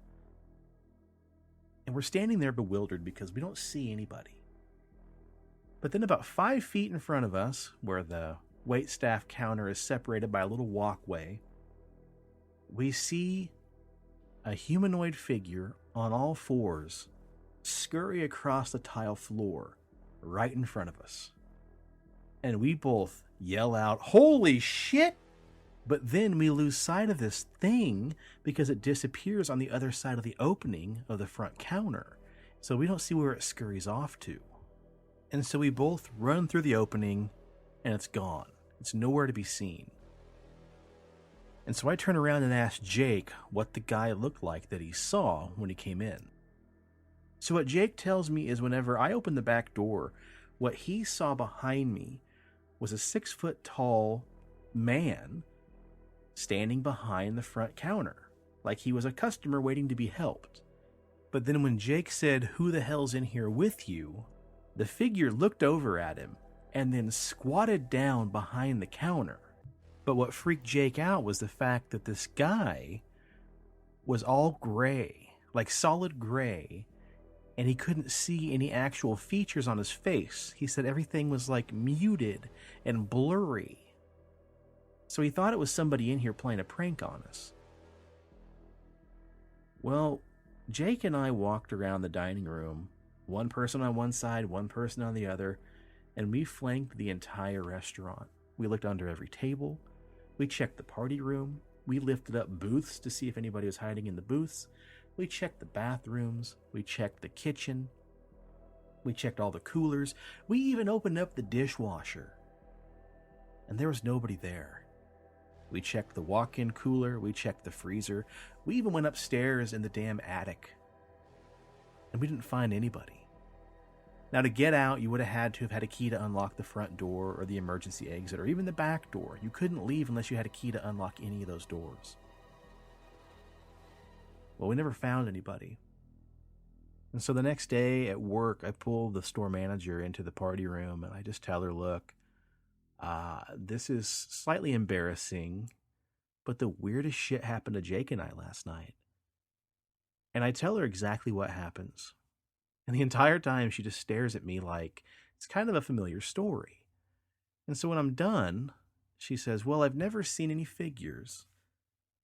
And we're standing there bewildered because we don't see anybody. But then about 5 feet in front of us, where the waitstaff counter is separated by a little walkway, we see a humanoid figure on all fours scurry across the tile floor right in front of us. And we both yell out, "Holy shit!" But then we lose sight of this thing because it disappears on the other side of the opening of the front counter. So we don't see where it scurries off to. And so we both run through the opening and it's gone. It's nowhere to be seen. And so I turn around and ask Jake what the guy looked like that he saw when he came in. So what Jake tells me is whenever I opened the back door, what he saw behind me was a 6-foot tall man standing behind the front counter, like he was a customer waiting to be helped. But then when Jake said, "Who the hell's in here with you?" the figure looked over at him and then squatted down behind the counter. But what freaked Jake out was the fact that this guy was all gray, like solid gray, and he couldn't see any actual features on his face. He said everything was like muted and blurry. So he thought it was somebody in here playing a prank on us. Well, Jake and I walked around the dining room, one person on one side, one person on the other, and we flanked the entire restaurant. We looked under every table. We checked the party room. We lifted up booths to see if anybody was hiding in the booths. We checked the bathrooms. We checked the kitchen. We checked all the coolers. We even opened up the dishwasher. And there was nobody there. We checked the walk-in cooler. We checked the freezer. We even went upstairs in the damn attic. And we didn't find anybody. Now, to get out, you would have had a key to unlock the front door or the emergency exit or even the back door. You couldn't leave unless you had a key to unlock any of those doors. Well, we never found anybody. And so the next day at work, I pull the store manager into the party room and I just tell her, look, this is slightly embarrassing, but the weirdest shit happened to Jake and I last night. And I tell her exactly what happens. And the entire time she just stares at me like it's kind of a familiar story. And so when I'm done, she says, well, I've never seen any figures,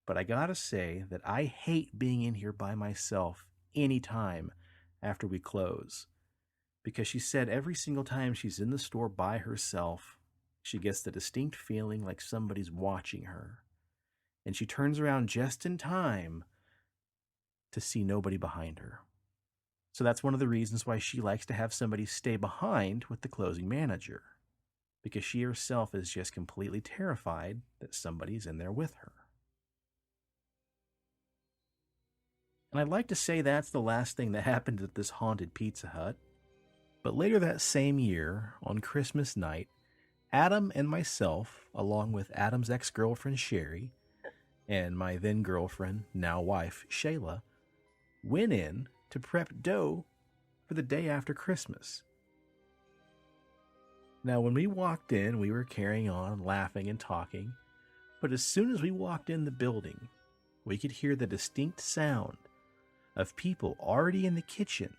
but I gotta say that I hate being in here by myself anytime after we close. Because she said every single time she's in the store by herself, she gets the distinct feeling like somebody's watching her. And she turns around just in time to see nobody behind her. So that's one of the reasons why she likes to have somebody stay behind with the closing manager, because she herself is just completely terrified that somebody's in there with her. And I'd like to say that's the last thing that happened at this haunted Pizza Hut. But later that same year, on Christmas night, Adam and myself, along with Adam's ex-girlfriend Sherry, and my then girlfriend, now wife, Shayla, went in to prep dough for the day after Christmas. Now, when we walked in, we were carrying on, laughing and talking, but as soon as we walked in the building, we could hear the distinct sound of people already in the kitchen,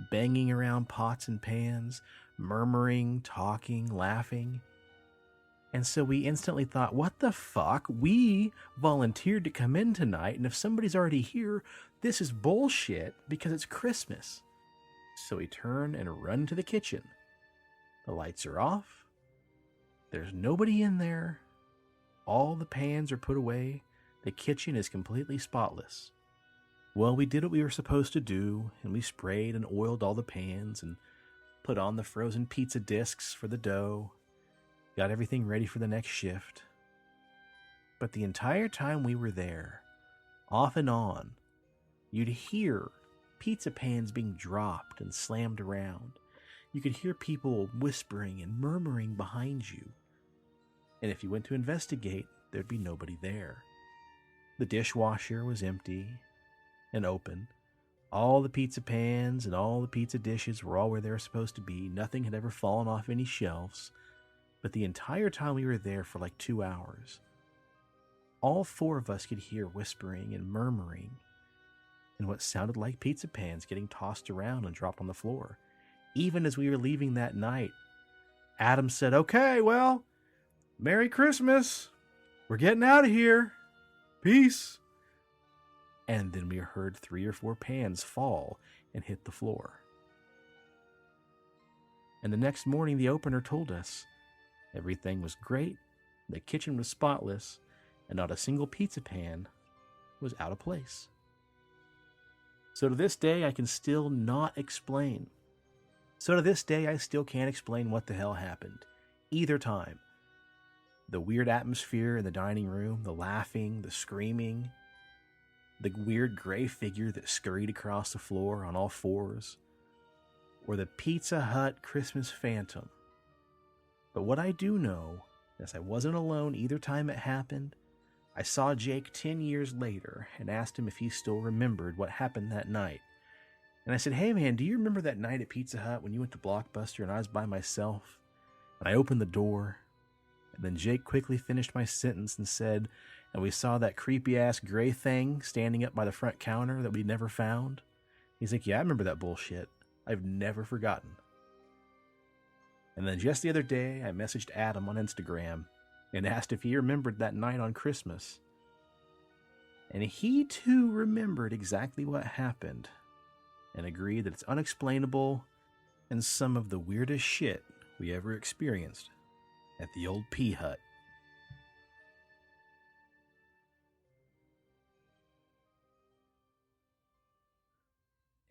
banging around pots and pans, murmuring, talking, laughing. And so we instantly thought, what the fuck? We volunteered to come in tonight, and if somebody's already here, this is bullshit because it's Christmas. So we turn and run to the kitchen. The lights are off. There's nobody in there. All the pans are put away. The kitchen is completely spotless. Well, we did what we were supposed to do, and we sprayed and oiled all the pans and put on the frozen pizza discs for the dough. Got everything ready for the next shift. But the entire time we were there, off and on, you'd hear pizza pans being dropped and slammed around. You could hear people whispering and murmuring behind you. And if you went to investigate, there'd be nobody there. The dishwasher was empty and open. All the pizza pans and all the pizza dishes were all where they were supposed to be. Nothing had ever fallen off any shelves. But the entire time we were there for like 2 hours, all four of us could hear whispering and murmuring and what sounded like pizza pans getting tossed around and dropped on the floor. Even as we were leaving that night, Adam said, okay, well, Merry Christmas. We're getting out of here. Peace. And then we heard 3 or 4 pans fall and hit the floor. And the next morning, the opener told us everything was great, the kitchen was spotless, and not a single pizza pan was out of place. So to this day, I can still not explain. So to this day, I still can't explain what the hell happened. Either time. The weird atmosphere in the dining room, the laughing, the screaming, the weird gray figure that scurried across the floor on all fours, or the Pizza Hut Christmas phantom. But what I do know is I wasn't alone either time it happened. I saw Jake 10 years later and asked him if he still remembered what happened that night. And I said, hey man, do you remember that night at Pizza Hut when you went to Blockbuster and I was by myself? And I opened the door, and then Jake quickly finished my sentence and said, and we saw that creepy-ass gray thing standing up by the front counter that we never found. He's like, yeah, I remember that bullshit. I've never forgotten. And then just the other day, I messaged Adam on Instagram and asked if he remembered that night on Christmas. And he too remembered exactly what happened and agreed that it's unexplainable and some of the weirdest shit we ever experienced at the old P Hut.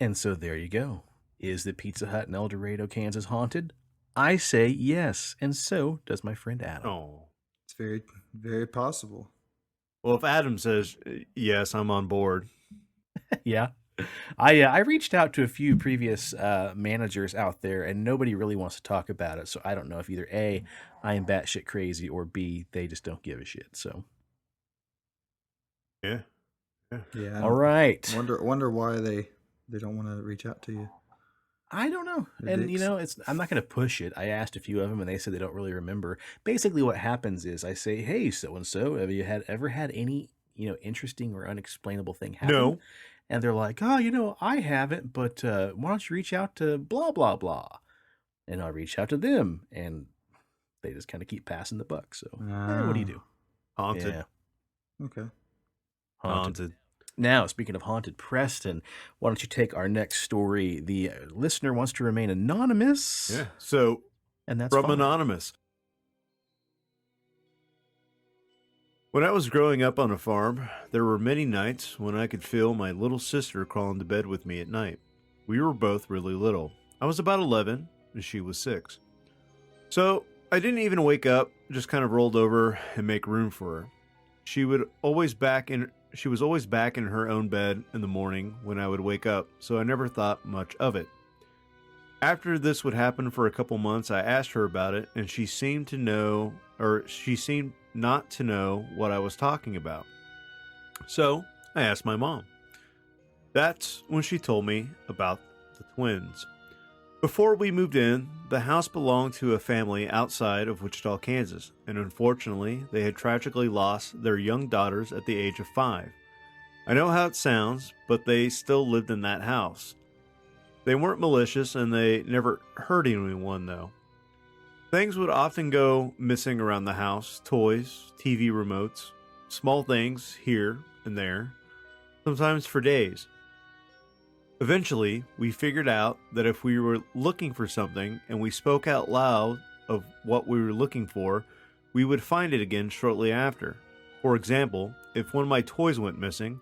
And so there you go. Is the Pizza Hut in El Dorado, Kansas haunted? I say yes, and so does my friend Adam. Oh. It's very, very possible. Well, if Adam says yes, I'm on board. Yeah. I reached out to a few previous managers out there, and nobody really wants to talk about it. So I don't know if either A, I am batshit crazy, or B, they just don't give a shit. So, Yeah. Yeah. Yeah. all right. Wonder why they don't want to reach out to you. I don't know. They're And, dicks. I'm not going to push it. I asked a few of them, and they said they don't really remember. Basically, what happens is I say, hey, so-and-so, have you ever had any, interesting or unexplainable thing happen? No. And they're like, oh, I haven't, but why don't you reach out to blah, blah, blah. And I'll reach out to them, and they just kind of keep passing the buck. So, what do you do? Haunted. Yeah, Okay. Haunted. Now, speaking of haunted, Preston, why don't you take our next story? The listener wants to remain anonymous. Yeah. So, And that's from fine. Anonymous. When I was growing up on a farm, there were many nights when I could feel my little sister crawl into bed with me at night. We were both really little. I was about 11, and she was 6. So, I didn't even wake up, just kind of rolled over and make room for her. She was always back in her own bed in the morning when I would wake up, so I never thought much of it. After this would happen for a couple months, I asked her about it, and she seemed not to know what I was talking about. So, I asked my mom. That's when she told me about the twins. Before we moved in, the house belonged to a family outside of Wichita, Kansas, and unfortunately, they had tragically lost their young daughters at the age of 5. I know how it sounds, but they still lived in that house. They weren't malicious, and they never hurt anyone, though. Things would often go missing around the house: toys, TV remotes, small things here and there, sometimes for days. Eventually, we figured out that if we were looking for something and we spoke out loud of what we were looking for, we would find it again shortly after. For example, if one of my toys went missing,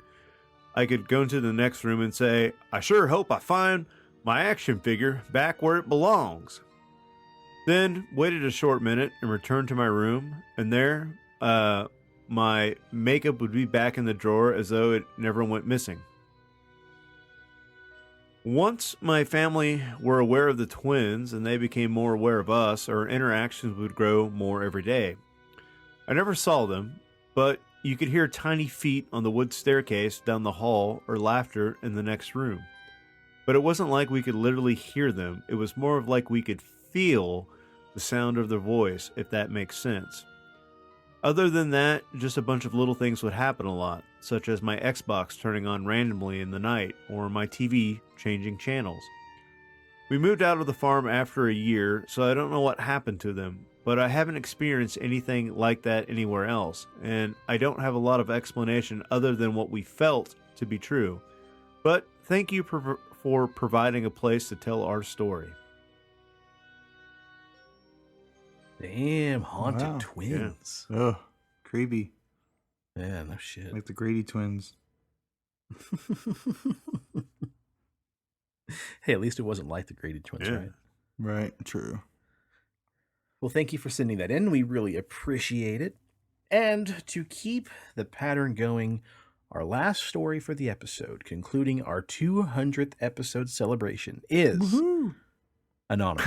I could go into the next room and say, "I sure hope I find my action figure back where it belongs." Then waited a short minute and returned to my room, and there, my makeup would be back in the drawer as though it never went missing. Once my family were aware of the twins and they became more aware of us, our interactions would grow more every day. I never saw them, but you could hear tiny feet on the wood staircase down the hall or laughter in the next room. But it wasn't like we could literally hear them. It was more of like we could feel the sound of their voice, if that makes sense. Other than that, just a bunch of little things would happen a lot, such as my Xbox turning on randomly in the night, or my TV changing channels. We moved out of the farm after a year, so I don't know what happened to them, but I haven't experienced anything like that anywhere else, and I don't have a lot of explanation other than what we felt to be true. But thank you for providing a place to tell our story. Damn, haunted Wow. twins. Ugh, creepy. Yeah, no shit. Like the Grady twins. Hey, at least it wasn't like the Grady twins, Yeah. right? Right. True. Well, thank you for sending that in. We really appreciate it. And to keep the pattern going, our last story for the episode, concluding our 200th episode celebration, is Woohoo! anonymous.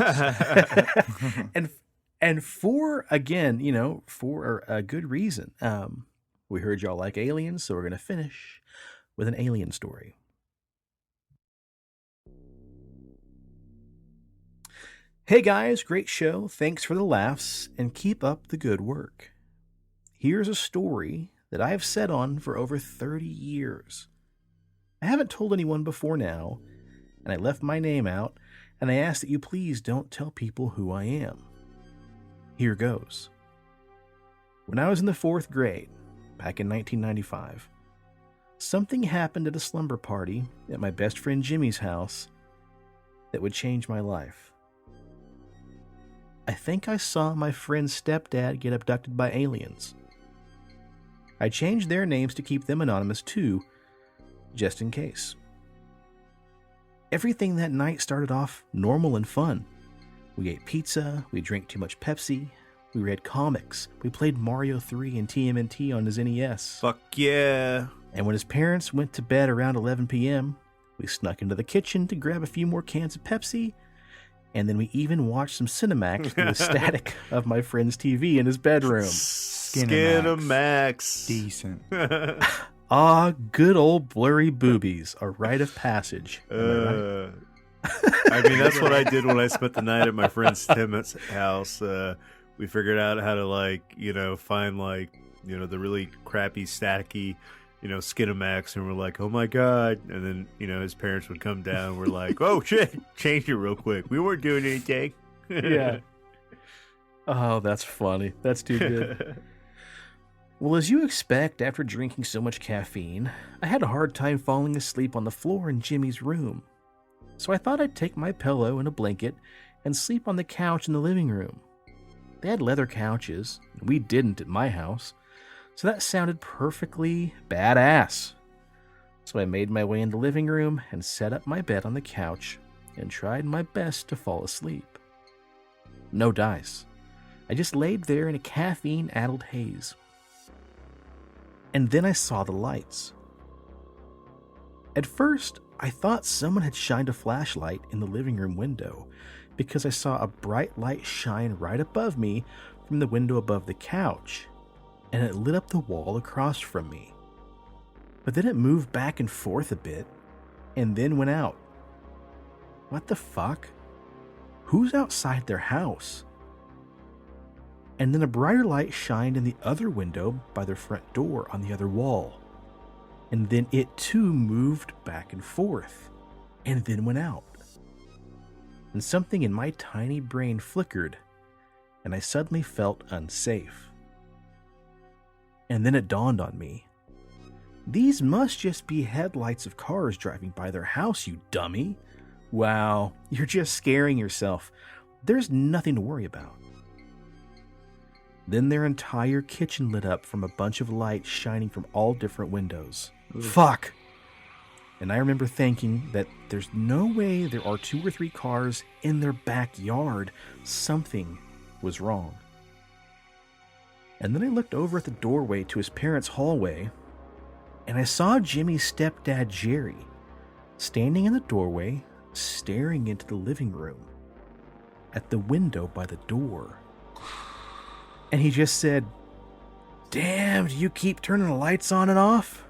and for, again, for a good reason. We heard y'all like aliens, so we're going to finish with an alien story. Hey guys, great show. Thanks for the laughs and keep up the good work. Here's a story that I have sat on for over 30 years. I haven't told anyone before now, and I left my name out, and I ask that you please don't tell people who I am. Here goes. When I was in the 4th grade, back in 1995, something happened at a slumber party at my best friend Jimmy's house that would change my life. I think I saw my friend's stepdad get abducted by aliens. I changed their names to keep them anonymous too, just in case. Everything that night started off normal and fun. We ate pizza, we drank too much Pepsi, we read comics, we played Mario 3 and TMNT on his NES. Fuck yeah. And when his parents went to bed around 11 p.m., We snuck into the kitchen to grab a few more cans of Pepsi, and then we even watched some Cinemax through the static of my friend's TV in his bedroom. Skinamax. Decent. Ah, good old blurry boobies, a rite of passage. Am I right? I mean, that's what I did when I spent the night at my friend's Tim's house. We figured out how to find the really crappy, staticky, Skinamax, and we're like, oh my god. And then, his parents would come down. We're like, oh shit, change it real quick. We weren't doing anything. Yeah. Oh, that's funny. That's too good. Well, as you expect, after drinking so much caffeine, I had a hard time falling asleep on the floor in Jimmy's room. So I thought I'd take my pillow and a blanket and sleep on the couch in the living room. They had leather couches, and we didn't at my house, so that sounded perfectly badass. So I made my way in the living room and set up my bed on the couch and tried my best to fall asleep. No dice. I just laid there in a caffeine-addled haze. And then I saw the lights. At first, I thought someone had shined a flashlight in the living room window because I saw a bright light shine right above me from the window above the couch, and it lit up the wall across from me. But then it moved back and forth a bit, and then went out. What the fuck? Who's outside their house? And then a brighter light shined in the other window by their front door on the other wall. And then it too moved back and forth, and then went out. And something in my tiny brain flickered, and I suddenly felt unsafe. And then it dawned on me. These must just be headlights of cars driving by their house, you dummy. Wow, you're just scaring yourself. There's nothing to worry about. Then their entire kitchen lit up from a bunch of lights shining from all different windows. Ooh. Fuck! And I remember thinking that there's no way there are 2 or 3 cars in their backyard. Something was wrong. And then I looked over at the doorway to his parents' hallway, and I saw Jimmy's stepdad, Jerry, standing in the doorway, staring into the living room, at the window by the door. And he just said, "Damn, do you keep turning the lights on and off?"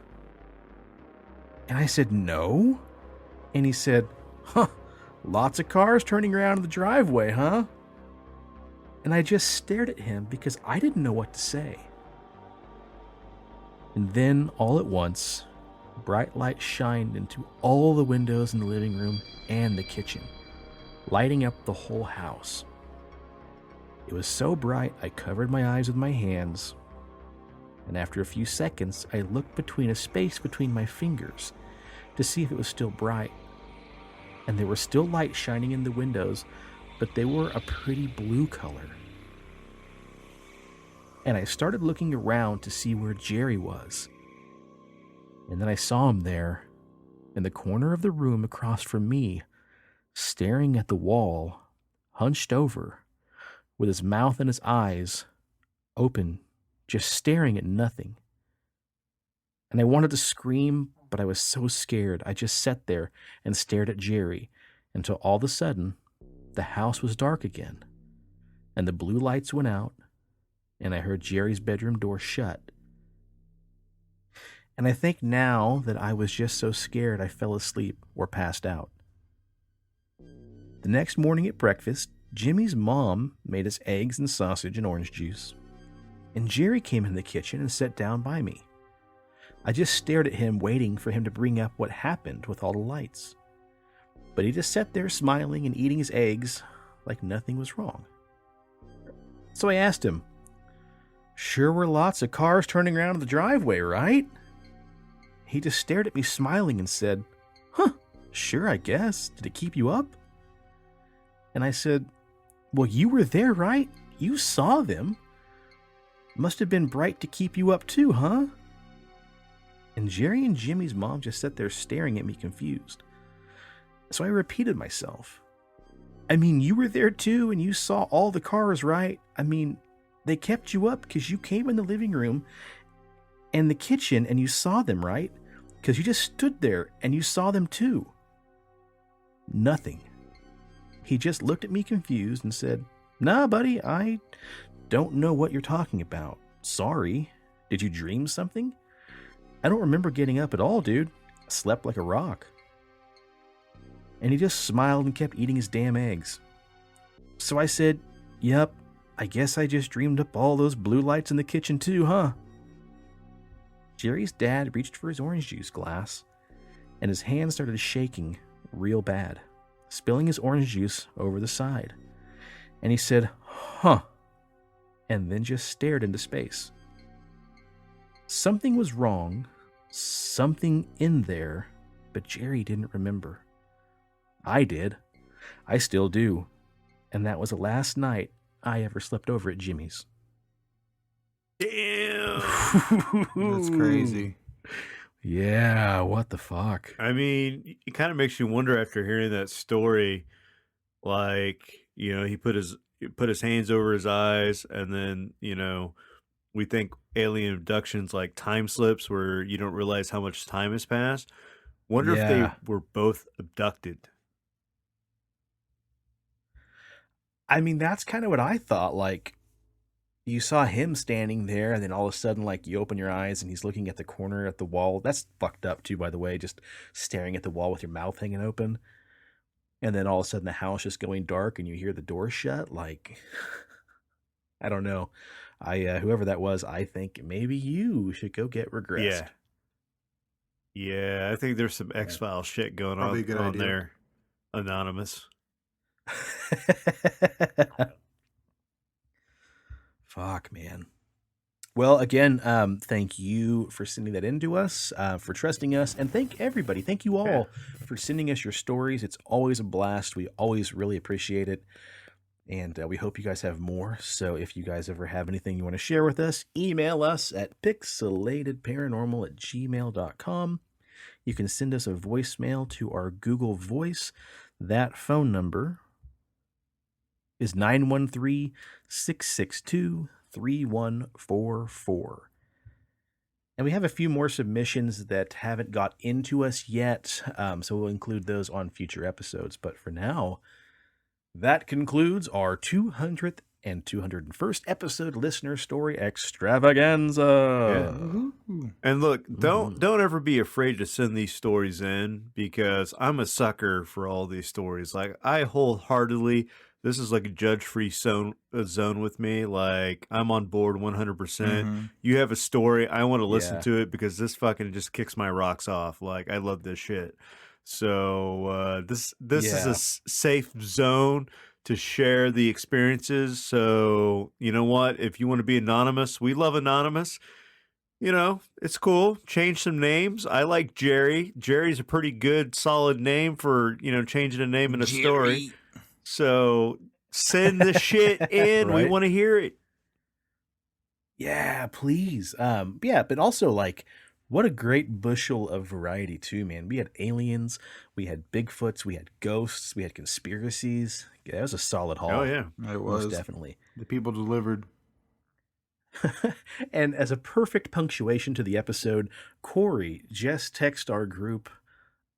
And I said, "No." And he said, "Huh, lots of cars turning around in the driveway, huh?" And I just stared at him because I didn't know what to say. And then, all at once, bright light shined into all the windows in the living room and the kitchen, lighting up the whole house. It was so bright I covered my eyes with my hands, and after a few seconds I looked between a space between my fingers to see if it was still bright. And there were still lights shining in the windows, but they were a pretty blue color. And I started looking around to see where Jerry was. And then I saw him there, in the corner of the room across from me, staring at the wall, hunched over, with his mouth and his eyes open, just staring at nothing. And I wanted to scream, but I was so scared I just sat there and stared at Jerry until all of a sudden the house was dark again, and the blue lights went out, and I heard Jerry's bedroom door shut. And I think now that I was just so scared I fell asleep or passed out. The next morning at breakfast, Jimmy's mom made us eggs and sausage and orange juice, and Jerry came in the kitchen and sat down by me. I just stared at him, waiting for him to bring up what happened with all the lights. But he just sat there smiling and eating his eggs like nothing was wrong. So I asked him, "Sure were lots of cars turning around in the driveway, right?" He just stared at me smiling and said, "Huh, sure, I guess. Did it keep you up?" And I said, "Well, you were there, right? You saw them. Must have been bright to keep you up too, huh?" And Jerry and Jimmy's mom just sat there staring at me confused. So I repeated myself. "I mean, you were there too and you saw all the cars, right? I mean, they kept you up because you came in the living room and the kitchen and you saw them, right? Because you just stood there and you saw them too. Nothing. He just looked at me confused and said, "Nah, buddy, I don't know what you're talking about. Sorry. Did you dream something? I don't remember getting up at all, dude. I slept like a rock." And he just smiled and kept eating his damn eggs. So I said, "Yep, I guess I just dreamed up all those blue lights in the kitchen too, huh?" Jerry's dad reached for his orange juice glass, and his hand started shaking real bad, spilling his orange juice over the side. And he said, "Huh," and then just stared into space. Something was wrong, something in there, but Jerry didn't remember. I did. I still do. And that was the last night I ever slept over at Jimmy's. Damn. That's crazy. Yeah, what the fuck? I mean, it kind of makes you wonder after hearing that story, like, he put his hands over his eyes, and then, we think alien abductions like time slips where you don't realize how much time has passed. Wonder if they Yeah. were both abducted. I mean, that's kind of what I thought. Like, you saw him standing there, and then all of a sudden, like, you open your eyes and he's looking at the corner at the wall. That's fucked up, too, by the way, just staring at the wall with your mouth hanging open. And then all of a sudden, the house just going dark and you hear the door shut. Like, I don't know. Whoever that was, I think maybe you should go get regressed. Yeah, I think there's some X-Files shit going Probably a good on idea. there. Anonymous. Fuck, man. Well, again, thank you for sending that in to us, for trusting us, and thank everybody. Thank you all for sending us your stories. It's always a blast. We always really appreciate it, and we hope you guys have more. So if you guys ever have anything you want to share with us, email us at pixelatedparanormal@gmail.com. You can send us a voicemail to our Google Voice. That phone number is 913-662-3144. And we have a few more submissions that haven't got into us yet, so we'll include those on future episodes. But for now, that concludes our 200th and 201st episode Listener Story Extravaganza. And look, don't ever be afraid to send these stories in, because I'm a sucker for all these stories. Like, I wholeheartedly, this is like a judge-free zone with me. Like, I'm on board 100%. You have a story, I want to listen to it, because this fucking just kicks my rocks off. Like, I love this shit. So this is a safe zone to share the experiences. So, you know what? If you want to be anonymous, we love anonymous. It's cool. Change some names. I like Jerry. Jerry's a pretty good, solid name for, changing a name in a story. So send the shit in. Right? We want to hear it. Yeah, please. But also, like, what a great bushel of variety too, man. We had aliens, we had Bigfoots, we had ghosts, we had conspiracies. Yeah, that was a solid haul. Oh yeah, it was. Most definitely. The people delivered. And as a perfect punctuation to the episode, Corey just texted our group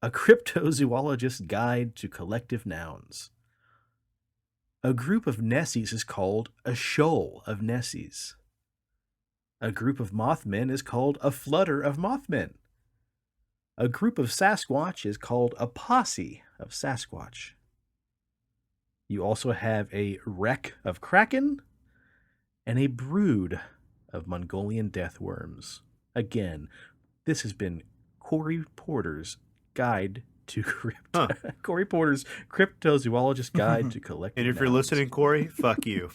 a cryptozoologist's guide to collective nouns. A group of Nessies is called a shoal of Nessies. A group of Mothmen is called a flutter of Mothmen. A group of Sasquatch is called a posse of Sasquatch. You also have a wreck of Kraken and a brood of Mongolian death worms. Again, this has been Corey Porter's guide to Corey Porter's cryptozoologist guide to collective And if you're nouns. listening, Corey, fuck you.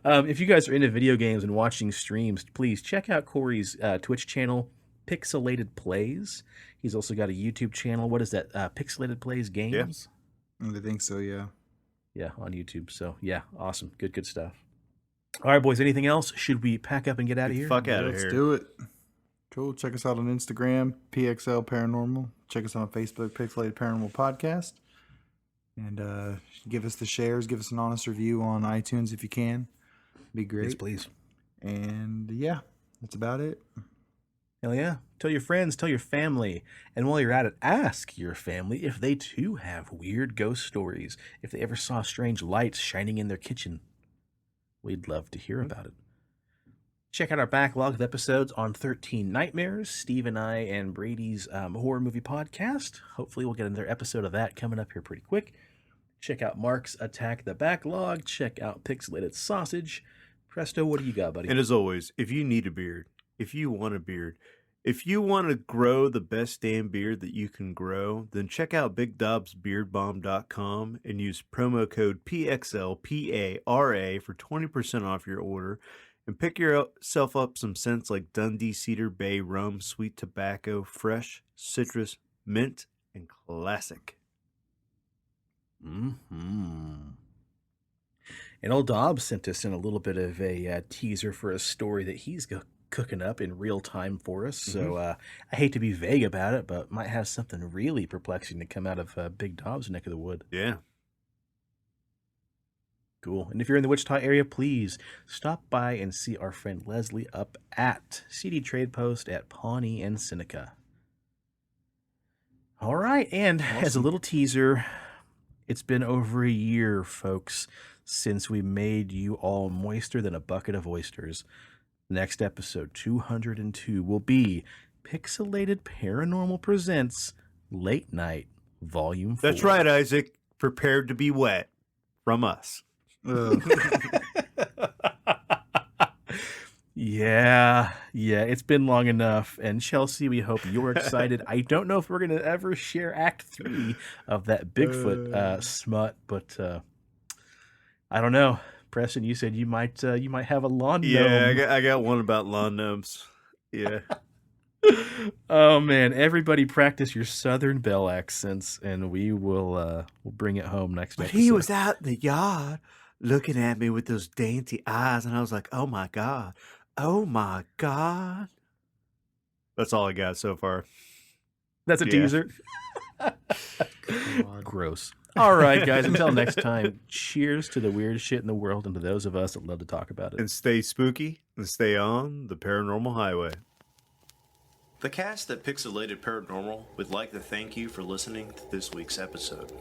If you guys are into video games and watching streams, please check out Corey's Twitch channel, Pixelated Plays. He's also got a YouTube channel. What is that? Pixelated Plays Games? I think so, yeah. Yeah, on YouTube. So, yeah, awesome. Good stuff. All right, boys, anything else? Should we pack up and get out of here? Fuck out of Let's here. do it. Cool. Check us out on Instagram, PXL Paranormal. Check us out on Facebook, Pixelated Paranormal Podcast. And give us the shares. Give us an honest review on iTunes if you can. Be great. Yes, please. And yeah, that's about it. Hell yeah. Tell your friends, tell your family. And while you're at it, ask your family if they too have weird ghost stories, if they ever saw strange lights shining in their kitchen. We'd love to hear about it. Check out our backlog of episodes on 13 Nightmares, Steve and I and Brady's horror movie podcast. Hopefully we'll get another episode of that coming up here pretty quick. Check out Mark's Attack the Backlog. Check out Pixelated Sausage. Presto, what do you got, buddy? And as always, if you need a beard, if you want a beard, if you want to grow the best damn beard that you can grow, then check out BigDobsBeardBomb.com and use promo code PXLPARA for 20% off your order. And pick yourself up some scents like Dundee Cedar Bay Rum, Sweet Tobacco, Fresh, Citrus, Mint, and Classic. Mm-hmm. And old Dobbs sent us in a little bit of a teaser for a story that he's cooking up in real time for us. So I hate to be vague about it, but might have something really perplexing to come out of Big Dobbs' neck of the wood. Yeah. Cool. And if you're in the Wichita area, please stop by and see our friend Leslie up at CD Trade Post at Pawnee and Seneca. All right. And as a little teaser, it's been over a year, folks, since we made you all moister than a bucket of oysters. Next episode, 202, will be Pixelated Paranormal Presents Late Night Volume 4. That's right, Isaac. Prepared to be wet from us. Yeah, it's been long enough. And Chelsea, we hope you're excited. I don't know if we're going to ever share Act 3 of that Bigfoot smut, but I don't know. Preston, you said you might have a lawn gnome. Yeah, I got one about lawn gnomes. Yeah. Oh man, everybody practice your Southern Belle accents, and we'll bring it home next episode. He was out in the yard looking at me with those dainty eyes, and I was like, oh my God. Oh my God. That's all I got so far. That's a teaser. Gross. All right, guys, until next time, cheers to the weirdest shit in the world and to those of us that love to talk about it. And stay spooky and stay on the paranormal highway. The cast at Pixelated Paranormal would like to thank you for listening to this week's episode.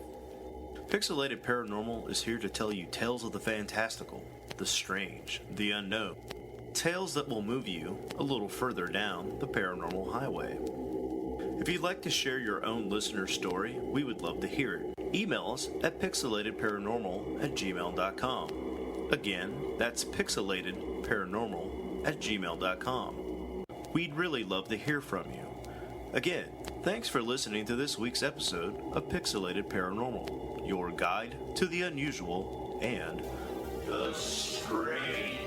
Pixelated Paranormal is here to tell you tales of the fantastical, the strange, the unknown. Tales that will move you a little further down the paranormal highway. If you'd like to share your own listener story, we would love to hear it. Email us at pixelatedparanormal@gmail.com. Again, that's pixelatedparanormal@gmail.com. We'd really love to hear from you. Again, thanks for listening to this week's episode of Pixelated Paranormal, your guide to the unusual and the strange.